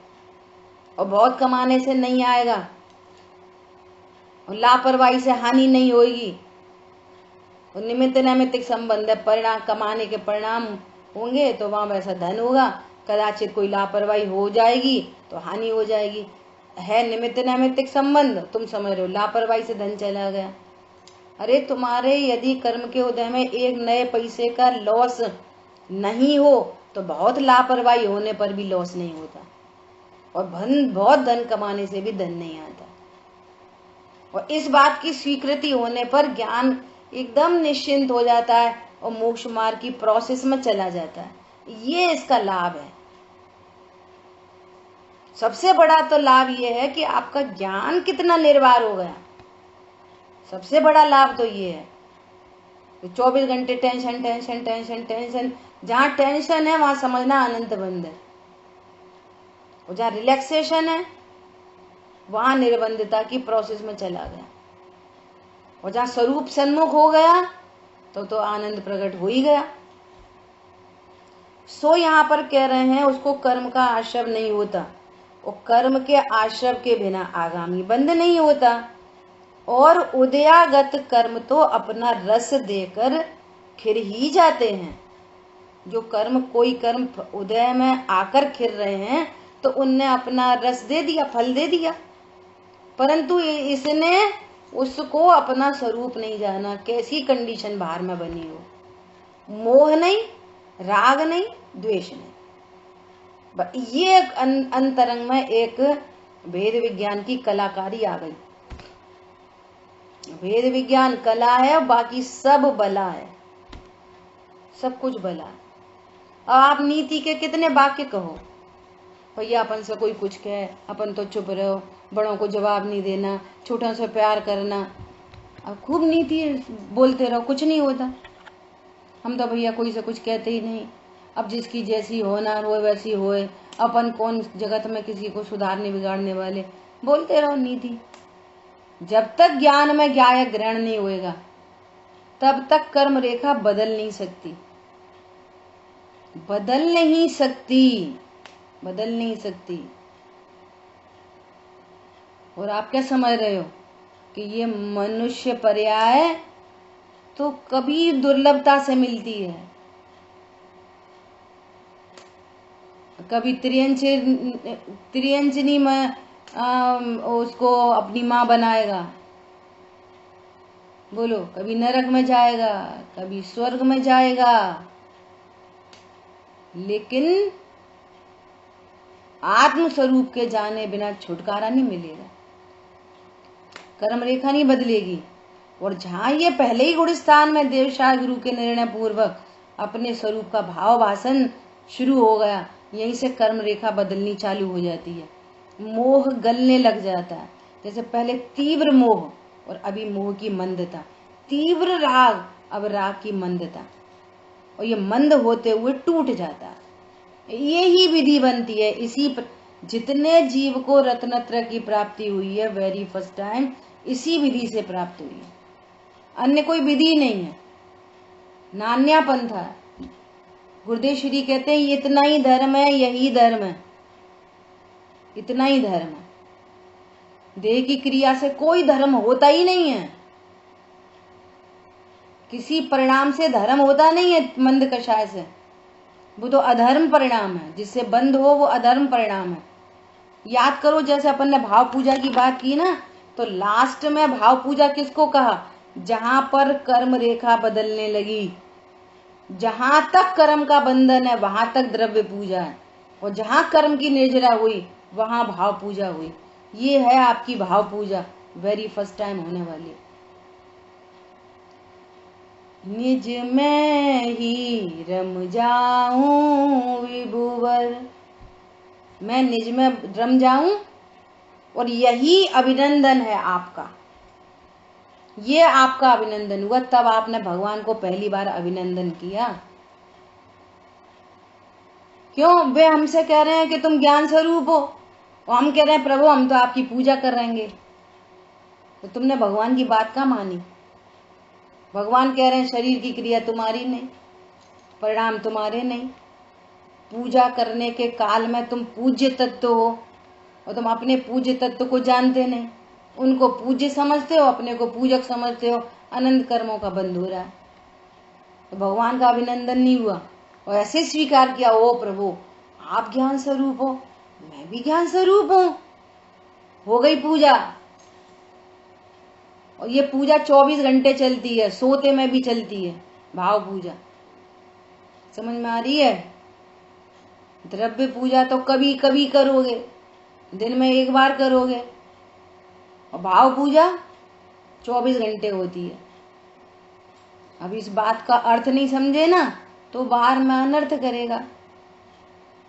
और बहुत कमाने से नहीं आएगा, और लापरवाही से हानि नहीं होगी, और निमित्त नैमित्तिक संबंध है, परिणाम कमाने के परिणाम होंगे तो वहां वैसा धन होगा, कदाचित कोई लापरवाही हो जाएगी तो हानि हो जाएगी, है निमित्त नैमित्तिक संबंध, तुम समझ रहे हो लापरवाही से धन चला गया। अरे तुम्हारे यदि कर्म के उदय में 1 नए पैसे का लॉस नहीं हो तो बहुत लापरवाही होने पर भी लॉस नहीं होता, और बहुत धन कमाने से भी धन नहीं आता। और इस बात की स्वीकृति होने पर ज्ञान एकदम निश्चिंत हो जाता है और मोक्ष मार्ग की प्रोसेस में चला जाता है। ये इसका लाभ है। सबसे बड़ा तो लाभ ये है कि आपका ज्ञान कितना निर्वार हो गया, सबसे बड़ा लाभ तो ये है। 24 घंटे टेंशन टेंशन टेंशन टेंशन, जहां टेंशन है वहां समझना अनंत बंध है, और जहां रिलैक्सेशन है वहां निर्बंधता की प्रोसेस में चला गया, और जहां स्वरूप सन्मुख हो गया तो आनंद प्रकट हो ही गया। सो यहाँ पर कह रहे हैं उसको कर्म का आश्रय नहीं होता, और कर्म के आश्रय के बिना आगामी बंध नहीं होता, और उदयागत कर्म तो अपना रस देकर खिर ही जाते हैं। जो कर्म, कोई कर्म उदय में आकर खिर रहे हैं तो उनने अपना रस दे दिया, फल दे दिया, परंतु इसने उसको अपना स्वरूप नहीं जाना। कैसी कंडीशन बाहर में बनी हो, मोह नहीं, राग नहीं, द्वेष नहीं, ये अंतरंग में एक भेद विज्ञान की कलाकारी आ गई। भेद विज्ञान कला है और बाकी सब बला है, सब कुछ बला है। अब आप नीति के कितने वाक्य कहो, भैया अपन से कोई कुछ कहे अपन तो चुप रहो, बड़ों को जवाब नहीं देना, छोटों से प्यार करना, अब खूब नीति बोलते रहो, कुछ नहीं होता। हम तो भैया कोई से कुछ कहते ही नहीं, अब जिसकी जैसी होनहार हो वैसी होए, अपन कौन जगत में किसी को सुधारने बिगाड़ने वाले, बोलते रहो नीति। जब तक ज्ञान में ज्ञाय ग्रहण नहीं होएगा तब तक कर्म रेखा बदल नहीं सकती, बदल नहीं सकती, बदल नहीं सकती। और आप क्या समझ रहे हो कि ये मनुष्य पर्याय तो कभी दुर्लभता से मिलती है, कभी त्रियंचनी में उसको अपनी माँ बनाएगा, बोलो, कभी नरक में जाएगा, कभी स्वर्ग में जाएगा, लेकिन आत्म स्वरूप के जाने बिना छुटकारा नहीं मिलेगा, कर्म रेखा नहीं बदलेगी। और जहां ये पहले ही गुणस्थान में देवशाह गुरु के निर्णय पूर्वक अपने स्वरूप का भाव भाषण शुरू हो गया, यहीं से कर्म रेखा बदलनी चालू हो जाती है। मोह गलने लग जाता है, जैसे पहले तीव्र मोह और अभी मोह की मंदता, तीव्र राग अब राग की मंदता, और ये मंद होते हुए टूट जाता है। ये ही विधि बनती है। इसी जितने जीव को रत्नत्रय की प्राप्ति हुई है वेरी फर्स्ट टाइम, इसी विधि से प्राप्त हुई है, अन्य कोई विधि नहीं है, नान्या पंथा है। गुरुदेव श्री कहते हैं इतना ही धर्म है, यही धर्म है, इतना ही धर्म है। देह की क्रिया से कोई धर्म होता ही नहीं है, किसी परिणाम से धर्म होता नहीं है। मंद कषाय से वो तो अधर्म परिणाम है, जिससे बंद हो वो अधर्म परिणाम है। याद करो, जैसे अपन ने भाव पूजा की बात की ना, तो लास्ट में भाव पूजा किसको कहा? जहां पर कर्म रेखा बदलने लगी, जहां तक कर्म का बंधन है वहां तक द्रव्य पूजा है, और जहां कर्म की निर्जरा हुई वहां भाव पूजा हुई। ये है आपकी भाव पूजा वेरी फर्स्ट टाइम होने वाली। निज में ही रम जाऊं विभुवर, मैं निज में रम जाऊं, और यही अभिनंदन है आपका, ये आपका अभिनंदन हुआ। तब आपने भगवान को पहली बार अभिनंदन किया। क्यों? वे हमसे कह रहे हैं कि तुम ज्ञान स्वरूप हो, और हम कह रहे हैं प्रभु हम तो आपकी पूजा कर रहेंगे। तो तुमने भगवान की बात का मानी? भगवान कह रहे हैं शरीर की क्रिया तुम्हारी नहीं, परिणाम तुम्हारे नहीं, पूजा करने के काल में तुम पूज्य तत्व हो, और तुम अपने पूज्य तत्व को जानते नहीं, उनको पूज्य समझते हो, अपने को पूजक समझते हो, अनंत कर्मों का बंध हो रहा है। तो भगवान का अभिनंदन नहीं हुआ, और ऐसे स्वीकार किया, ओ प्रभु आप ज्ञान स्वरूप हो, मैं भी ज्ञान स्वरूप हूं, हो गई पूजा। और ये पूजा 24 घंटे चलती है, सोते में भी चलती है भाव पूजा। समझ में आ रही है? द्रव्य पूजा तो कभी कभी करोगे, दिन में एक बार करोगे, और भाव पूजा 24 घंटे होती है। अब इस बात का अर्थ नहीं समझे ना तो बाहर में अनर्थ करेगा,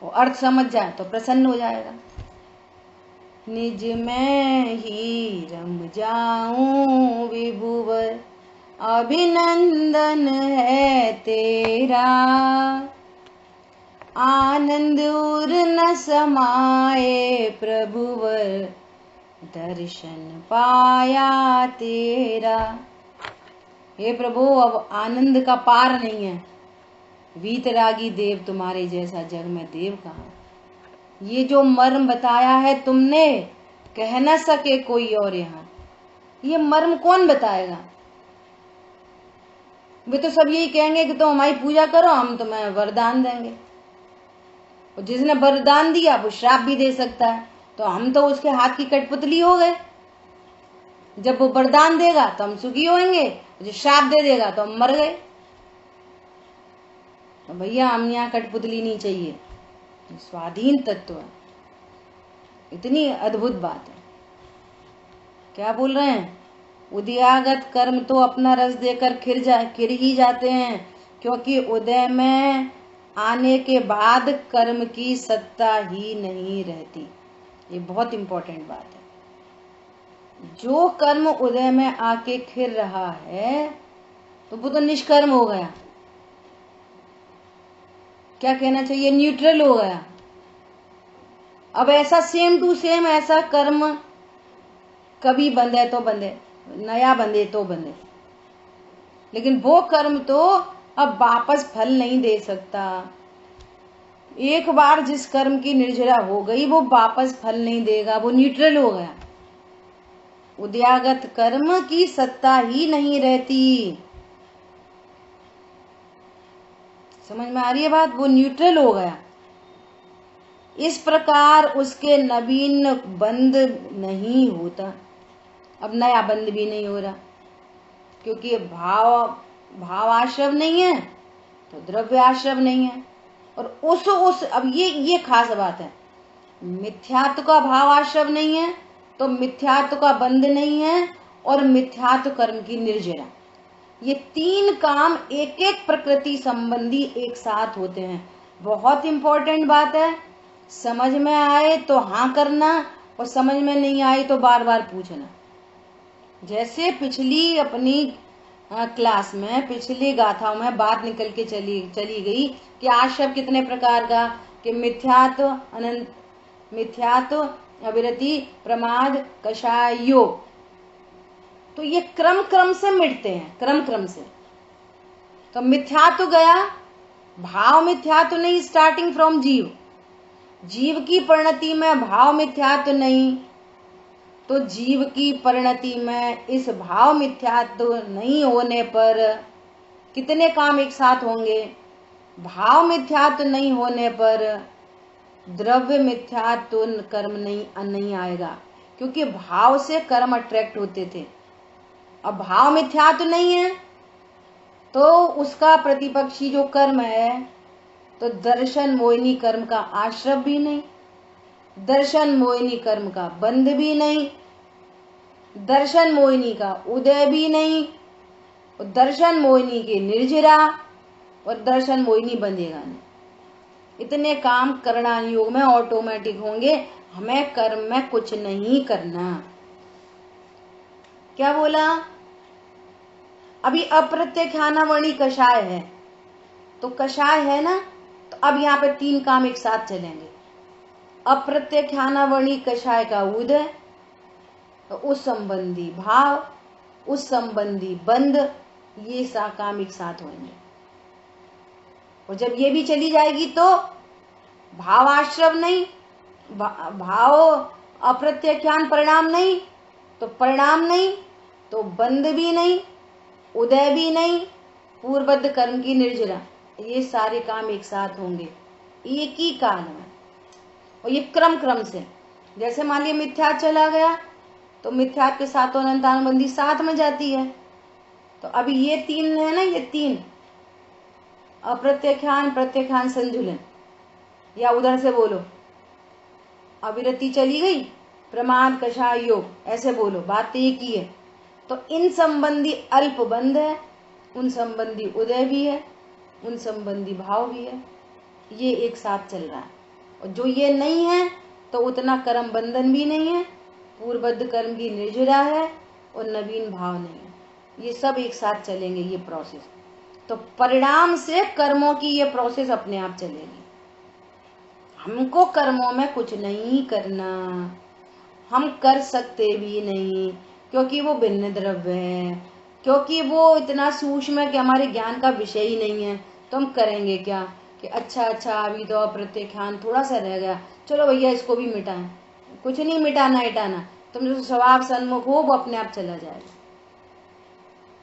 और अर्थ समझ जाए तो प्रसन्न हो जाएगा। निज में ही रम जाऊं विभुवर, अभिनंदन है तेरा, आनंद उर न समाए प्रभुवर, दर्शन पाया तेरा। हे प्रभु अब आनंद का पार नहीं है, वीतरागी देव तुम्हारे जैसा जग में देव कहाँ। ये जो मर्म बताया है तुमने, कह न सके कोई और यहाँ। ये मर्म कौन बताएगा? वे तो सब यही कहेंगे कि तुम हमारी पूजा करो, हम तुम्हें वरदान देंगे। और जिसने वरदान दिया वो श्राप भी दे सकता है, तो हम तो उसके हाथ की कठपुतली हो गए। जब वो वरदान देगा तो हम सुखी होंगे, जो श्राप दे देगा तो हम मर गए। तो भैया हम यहाँ कठपुतली नहीं चाहिए, स्वाधीन तत्व है। इतनी अद्भुत बात है। क्या बोल रहे हैं? उदयागत कर्म तो अपना रस देकर खिर ही जाते हैं, क्योंकि उदय में आने के बाद कर्म की सत्ता ही नहीं रहती। ये बहुत इंपॉर्टेंट बात है। जो कर्म उदय में आके खिर रहा है तो वो तो निष्कर्म हो गया। क्या कहना चाहिए, न्यूट्रल हो गया। अब ऐसा सेम टू सेम ऐसा कर्म कभी बंधे तो बंधे, नया बंधे तो बंधे, लेकिन वो कर्म तो अब वापस फल नहीं दे सकता। एक बार जिस कर्म की निर्जरा हो गई वो वापस फल नहीं देगा, वो न्यूट्रल हो गया। उद्यागत कर्म की सत्ता ही नहीं रहती। समझ में आ रही है बात, वो न्यूट्रल हो गया। इस प्रकार उसके नवीन बंध नहीं होता। अब नया बंध भी नहीं हो रहा, क्योंकि भाव आश्रव नहीं है तो द्रव्य आश्रव नहीं है। और उस अब ये खास बात है, मिथ्यात्व का भाव आश्रव नहीं है तो मिथ्यात्व का बंध नहीं है, और मिथ्यात्व कर्म की निर्जरा, ये तीन काम एक एक प्रकृति संबंधी एक साथ होते हैं। बहुत इंपॉर्टेंट बात है, समझ में आए तो हाँ करना, और समझ में नहीं आए तो बार बार पूछना। जैसे पिछली अपनी क्लास में, पिछली गाथाओं में बात निकल के चली गई कि आश्रव कितने प्रकार का, कि मिथ्यात्व, अनंत, मिथ्यात्व, अविरति, प्रमाद, कषाय, योग। तो ये क्रम से मिटते हैं, क्रम से। तो मिथ्यात्व गया, भाव मिथ्यात्व नहीं, स्टार्टिंग फ्रॉम जीव की परिणति में भाव मिथ्यात्व नहीं, तो जीव की परिणति में इस भाव मिथ्यात्व नहीं होने पर कितने काम एक साथ होंगे। भाव मिथ्यात्व नहीं होने पर द्रव्य मिथ्यात्व कर्म नहीं आएगा, क्योंकि भाव से कर्म अट्रैक्ट होते थे। अब भाव मिथ्यात्व नहीं है तो उसका प्रतिपक्षी जो कर्म है, तो दर्शन मोहिनी कर्म का आश्रव भी नहीं, दर्शन मोहिनी कर्म का बंध भी नहीं, दर्शन मोहिनी का उदय भी नहीं, और दर्शन मोहिनी के निर्जरा, और दर्शन मोहिनी बंधेगा नहीं। इतने काम करणान योग में ऑटोमेटिक होंगे, हमें कर्म में कुछ नहीं करना। क्या बोला, अभी अप्रत्यक्षानावणी कषाय है, तो कषाय है ना, तो अब यहाँ पे तीन काम एक साथ चलेंगे। अप्रत्यक्षानावणी कषाय का उदय, तो उस संबंधी भाव, उस संबंधी बंध, ये सा काम एक साथ होंगे। और जब ये भी चली जाएगी तो भाव आश्रव नहीं, भाव अप्रत्यक्षान परिणाम नहीं, तो परिणाम नहीं, तो बंध भी नहीं, उदय भी नहीं, पूर्वबद्ध कर्म की निर्जरा, ये सारे काम एक साथ होंगे एक ही काल में। और ये क्रम से, जैसे मान लिया मिथ्यात्व चला गया तो मिथ्यात्व के साथ अनंतानुबंधी साथ में जाती है। तो अभी ये तीन है ना, ये तीन अप्रत्यक्षान, प्रत्यक्षान, संजुलन, या उधर से बोलो अविरति चली गई, प्रमाद, कषाय, योग, ऐसे बोलो, बात तो एक ही है। तो इन संबंधी अल्प बंध है, उन संबंधी उदय भी है, उन संबंधी भाव भी है, ये एक साथ चल रहा है। और जो ये नहीं है तो उतना कर्म बंधन भी नहीं है, पूर्वबद्ध कर्म की निर्जरा है, और नवीन भाव नहीं है। ये सब एक साथ चलेंगे, ये प्रोसेस। तो परिणाम से कर्मों की ये प्रोसेस अपने आप चलेगी। हमको कर्मों में कुछ नहीं करना, हम कर सकते भी नहीं, क्योंकि वो भिन्न द्रव्य है, क्योंकि वो इतना सूक्ष्म है कि हमारे ज्ञान का विषय ही नहीं है। तो हम करेंगे क्या कि अच्छा अभी तो अप्रत्यक्षान थोड़ा सा रह गया, चलो भैया इसको भी मिटाएं। कुछ नहीं मिटाना हटाना, तुम जो स्वभाव सन्मुख हो वो अपने आप चला जाएगा।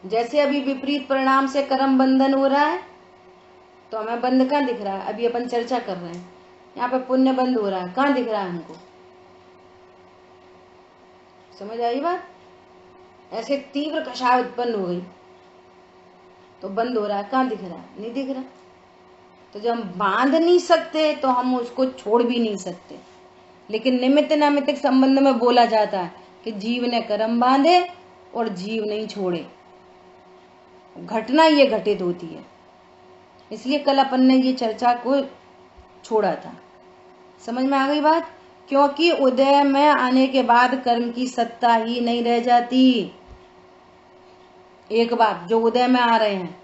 जैसे अभी विपरीत परिणाम से कर्म बंधन हो रहा है, तो हमें बंध कहाँ दिख रहा है, अभी अपन चर्चा कर रहे हैं, यहाँ पे पुण्य बंद हो रहा है, कहाँ दिख रहा है हमको, समझ आई बात। ऐसे तीव्र कषाय उत्पन्न हो गई तो बंद हो रहा है, कहाँ दिख रहा है, नहीं दिख रहा। तो जब हम बांध नहीं सकते तो हम उसको छोड़ भी नहीं सकते। लेकिन निमित्त नैमित्तिक संबंध में बोला जाता है कि जीव ने कर्म बांधे और जीव नहीं छोड़े, घटना ये घटित होती है। इसलिए कल अपन ने ये चर्चा को छोड़ा था। समझ में आ गई बात, क्योंकि उदय में आने के बाद कर्म की सत्ता ही नहीं रह जाती। एक बात, जो उदय में आ रहे हैं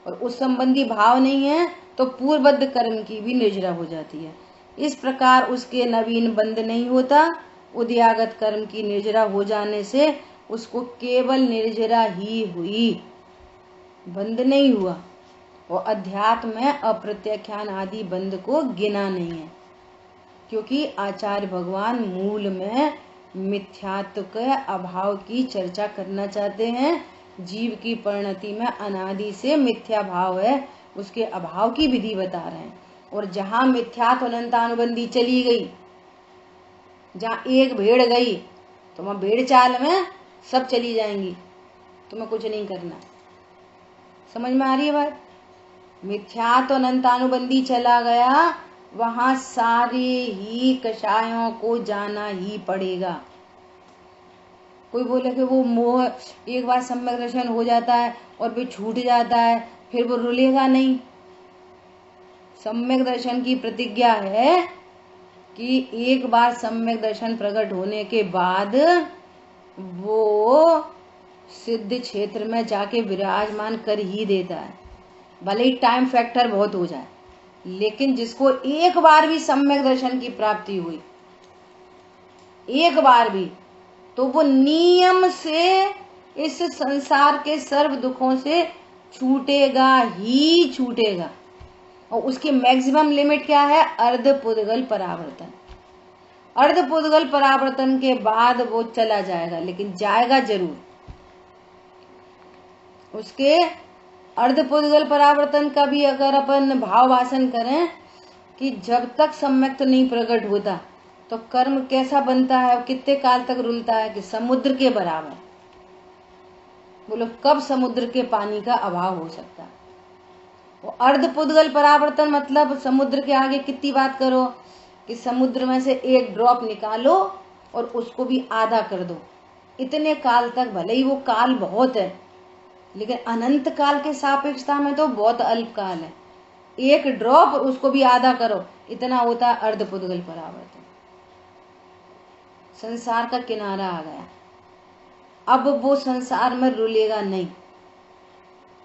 और उस संबंधी भाव नहीं है तो पूर्वबद्ध कर्म की भी निर्जरा हो जाती है। इस प्रकार उसके नवीन बंध नहीं होता। उद्यागत कर्म की निर्जरा हो जाने से उसको केवल निर्जरा ही हुई, बंध नहीं हुआ। और अध्यात्म में अप्रत्याख्यान आदि बंध को गिना नहीं है, क्योंकि आचार्य भगवान मूल में मिथ्यात्व के अभाव की चर्चा करना चाहते हैं। जीव की परिणति में अनादि से मिथ्या भाव है, उसके अभाव की विधि बता रहे हैं। और जहाँ मिथ्यात्व अनंतानुबंधी चली गई, जहाँ एक भेड़ गई तो वहाँ भेड़ चाल में सब चली जाएंगी, तुम्हें कुछ नहीं करना। समझ में आ रही है बात? मिथ्यात्व अनंतानुबंधी चला गया, वहां सारे ही कषायों को जाना ही पड़ेगा। कोई बोले कि वो मोह एक बार सम्यक दर्शन हो जाता है और फिर छूट जाता है, फिर वो रुलेगा नहीं। सम्यक दर्शन की प्रतिज्ञा है कि एक बार सम्यक दर्शन प्रकट होने के बाद वो सिद्ध क्षेत्र में जाके विराजमान कर ही देता है, भले ही टाइम फैक्टर बहुत हो जाए। लेकिन जिसको एक बार भी सम्यक दर्शन की प्राप्ति हुई, एक बार भी, तो वो नियम से इस संसार के सर्व दुखों से छूटेगा ही छूटेगा। और उसकी मैक्सिमम लिमिट क्या है? अर्धपुद्गल परावर्तन। अर्धपुद्गल परावर्तन के बाद वो चला जाएगा, लेकिन जाएगा जरूर। उसके अर्धपुद्गल परावर्तन का भी अगर अपन भाव वासन करें कि जब तक सम्यक तो नहीं प्रकट होता तो कर्म कैसा बनता है, कितने काल तक रुलता है कि समुद्र के बराबर। बोलो कब समुद्र के पानी का अभाव हो सकता है? वो अर्धपुद्गल परावर्तन मतलब समुद्र के आगे कितनी बात करो कि समुद्र में से एक ड्रॉप निकालो और उसको भी आधा कर दो। इतने काल तक, भले ही वो काल बहुत है, लेकिन अनंत काल के सापेक्षता में तो बहुत अल्प काल है। एक ड्रॉप उसको भी आधा करो, इतना होता है अर्धपुद्गल परावर्तन। संसार का किनारा आ गया, अब वो संसार में रुलेगा नहीं।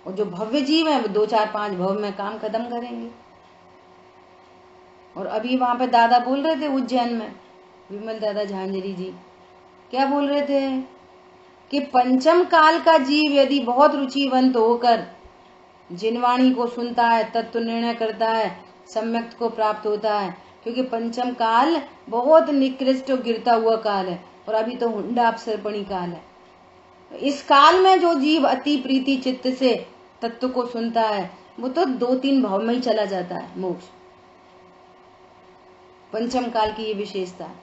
और जो भव्य जीव है वो 2 4 5 भव में काम खत्म करेंगे। और अभी वहां पे दादा बोल रहे थे उज्जैन में, विमल दादा झांझरी जी क्या बोल रहे थे कि पंचम काल का जीव यदि बहुत रुचिवंत होकर जिनवाणी को सुनता है, तत्व निर्णय करता है, सम्यक को प्राप्त होता है। क्योंकि पंचम काल बहुत निकृष्ट गिरता हुआ काल है, और अभी तो हुंडा अपसर्पणी काल है। इस काल में जो जीव अति प्रीति चित्त से तत्व को सुनता है, वो तो 2-3 भाव में ही चला जाता है मोक्ष। पंचम काल की ये विशेषता है।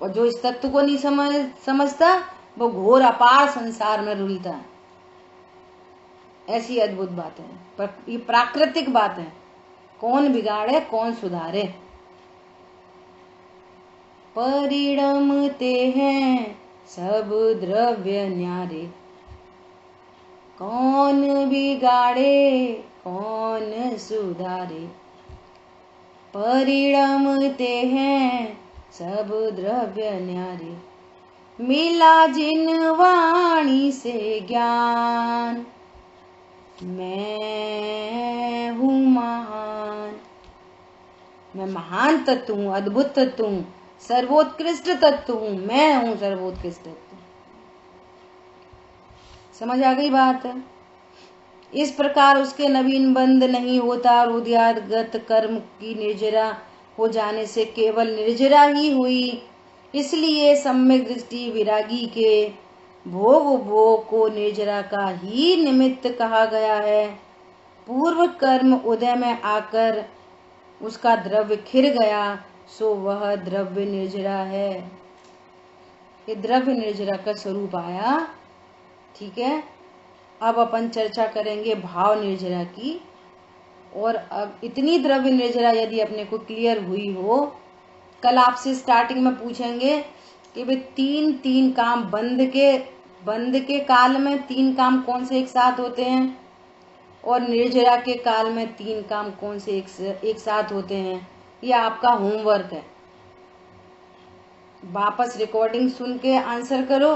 और जो इस तत्व को नहीं समझता वो घोर अपार संसार में रुलता है। ऐसी अद्भुत बातें हैं, पर ये प्राकृतिक बात है। कौन बिगाड़े कौन सुधारे। परिणमते हैं सब द्रव्य न्यारे, कौन बिगाड़े कौन सुधारे। परिणमते हैं सब द्रव्य न्यारे, मिला जिन वाणी से ज्ञान, मैं हूँ महान। मैं महान तत्व हूँ, अद्भुत तत्व हूँ, सर्वोत्कृष्ट तत्व हूँ, मैं हूँ सर्वोत्कृष्ट तत्व। समझ आ गई बात? इस प्रकार उसके नवीन बंध नहीं होता और उद्यागत कर्म की निर्जरा हो जाने से केवल निर्जरा ही हुई। इसलिए सम्यक दृष्टि विरागी के भोग को निर्जरा का ही निमित्त कहा गया है। पूर्व कर्म उदय में आकर उसका द्रव्य खिर गया, सो वह द्रव्य निर्जरा है। ये द्रव्य निर्जरा का स्वरूप आया। ठीक है, अब अपन चर्चा करेंगे भाव निर्जरा की। और अब इतनी द्रव्य निर्जरा यदि अपने को क्लियर हुई हो, कल आपसे स्टार्टिंग में पूछेंगे कि वे 3 काम बंद के काल में 3 काम कौन से एक साथ होते हैं, और निर्जरा के काल में 3 काम कौन से एक साथ होते हैं। ये आपका होमवर्क है। वापस रिकॉर्डिंग सुन के आंसर करो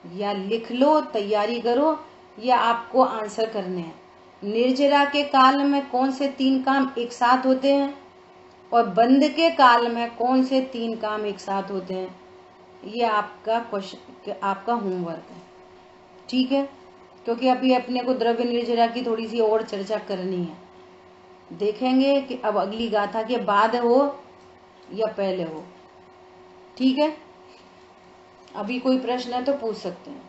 या लिख लो, तैयारी करो, या आपको आंसर करने हैं। निर्जरा के काल में कौन से 3 काम एक साथ होते हैं और बंद के काल में कौन से 3 काम एक साथ होते हैं, ये आपका क्वेश्चन, आपका होमवर्क है। ठीक है, क्योंकि अभी अपने को द्रव्य निर्जरा की थोड़ी सी और चर्चा करनी है। देखेंगे कि अब अगली गाथा के बाद हो या पहले हो। ठीक है, अभी कोई प्रश्न है तो पूछ सकते हैं।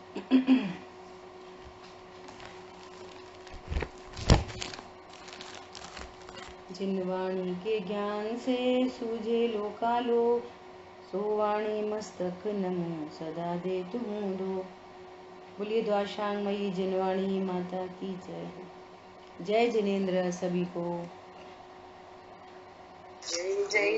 जिन वाणी के ज्ञान से सूझे लोकालोक, सो वाणी मस्तक नमो सदा दे तुम दो। बोलिए द्वारशांगमयी जिनवाणी माता की जय। जय जिनेन्द्र सभी को। जय जय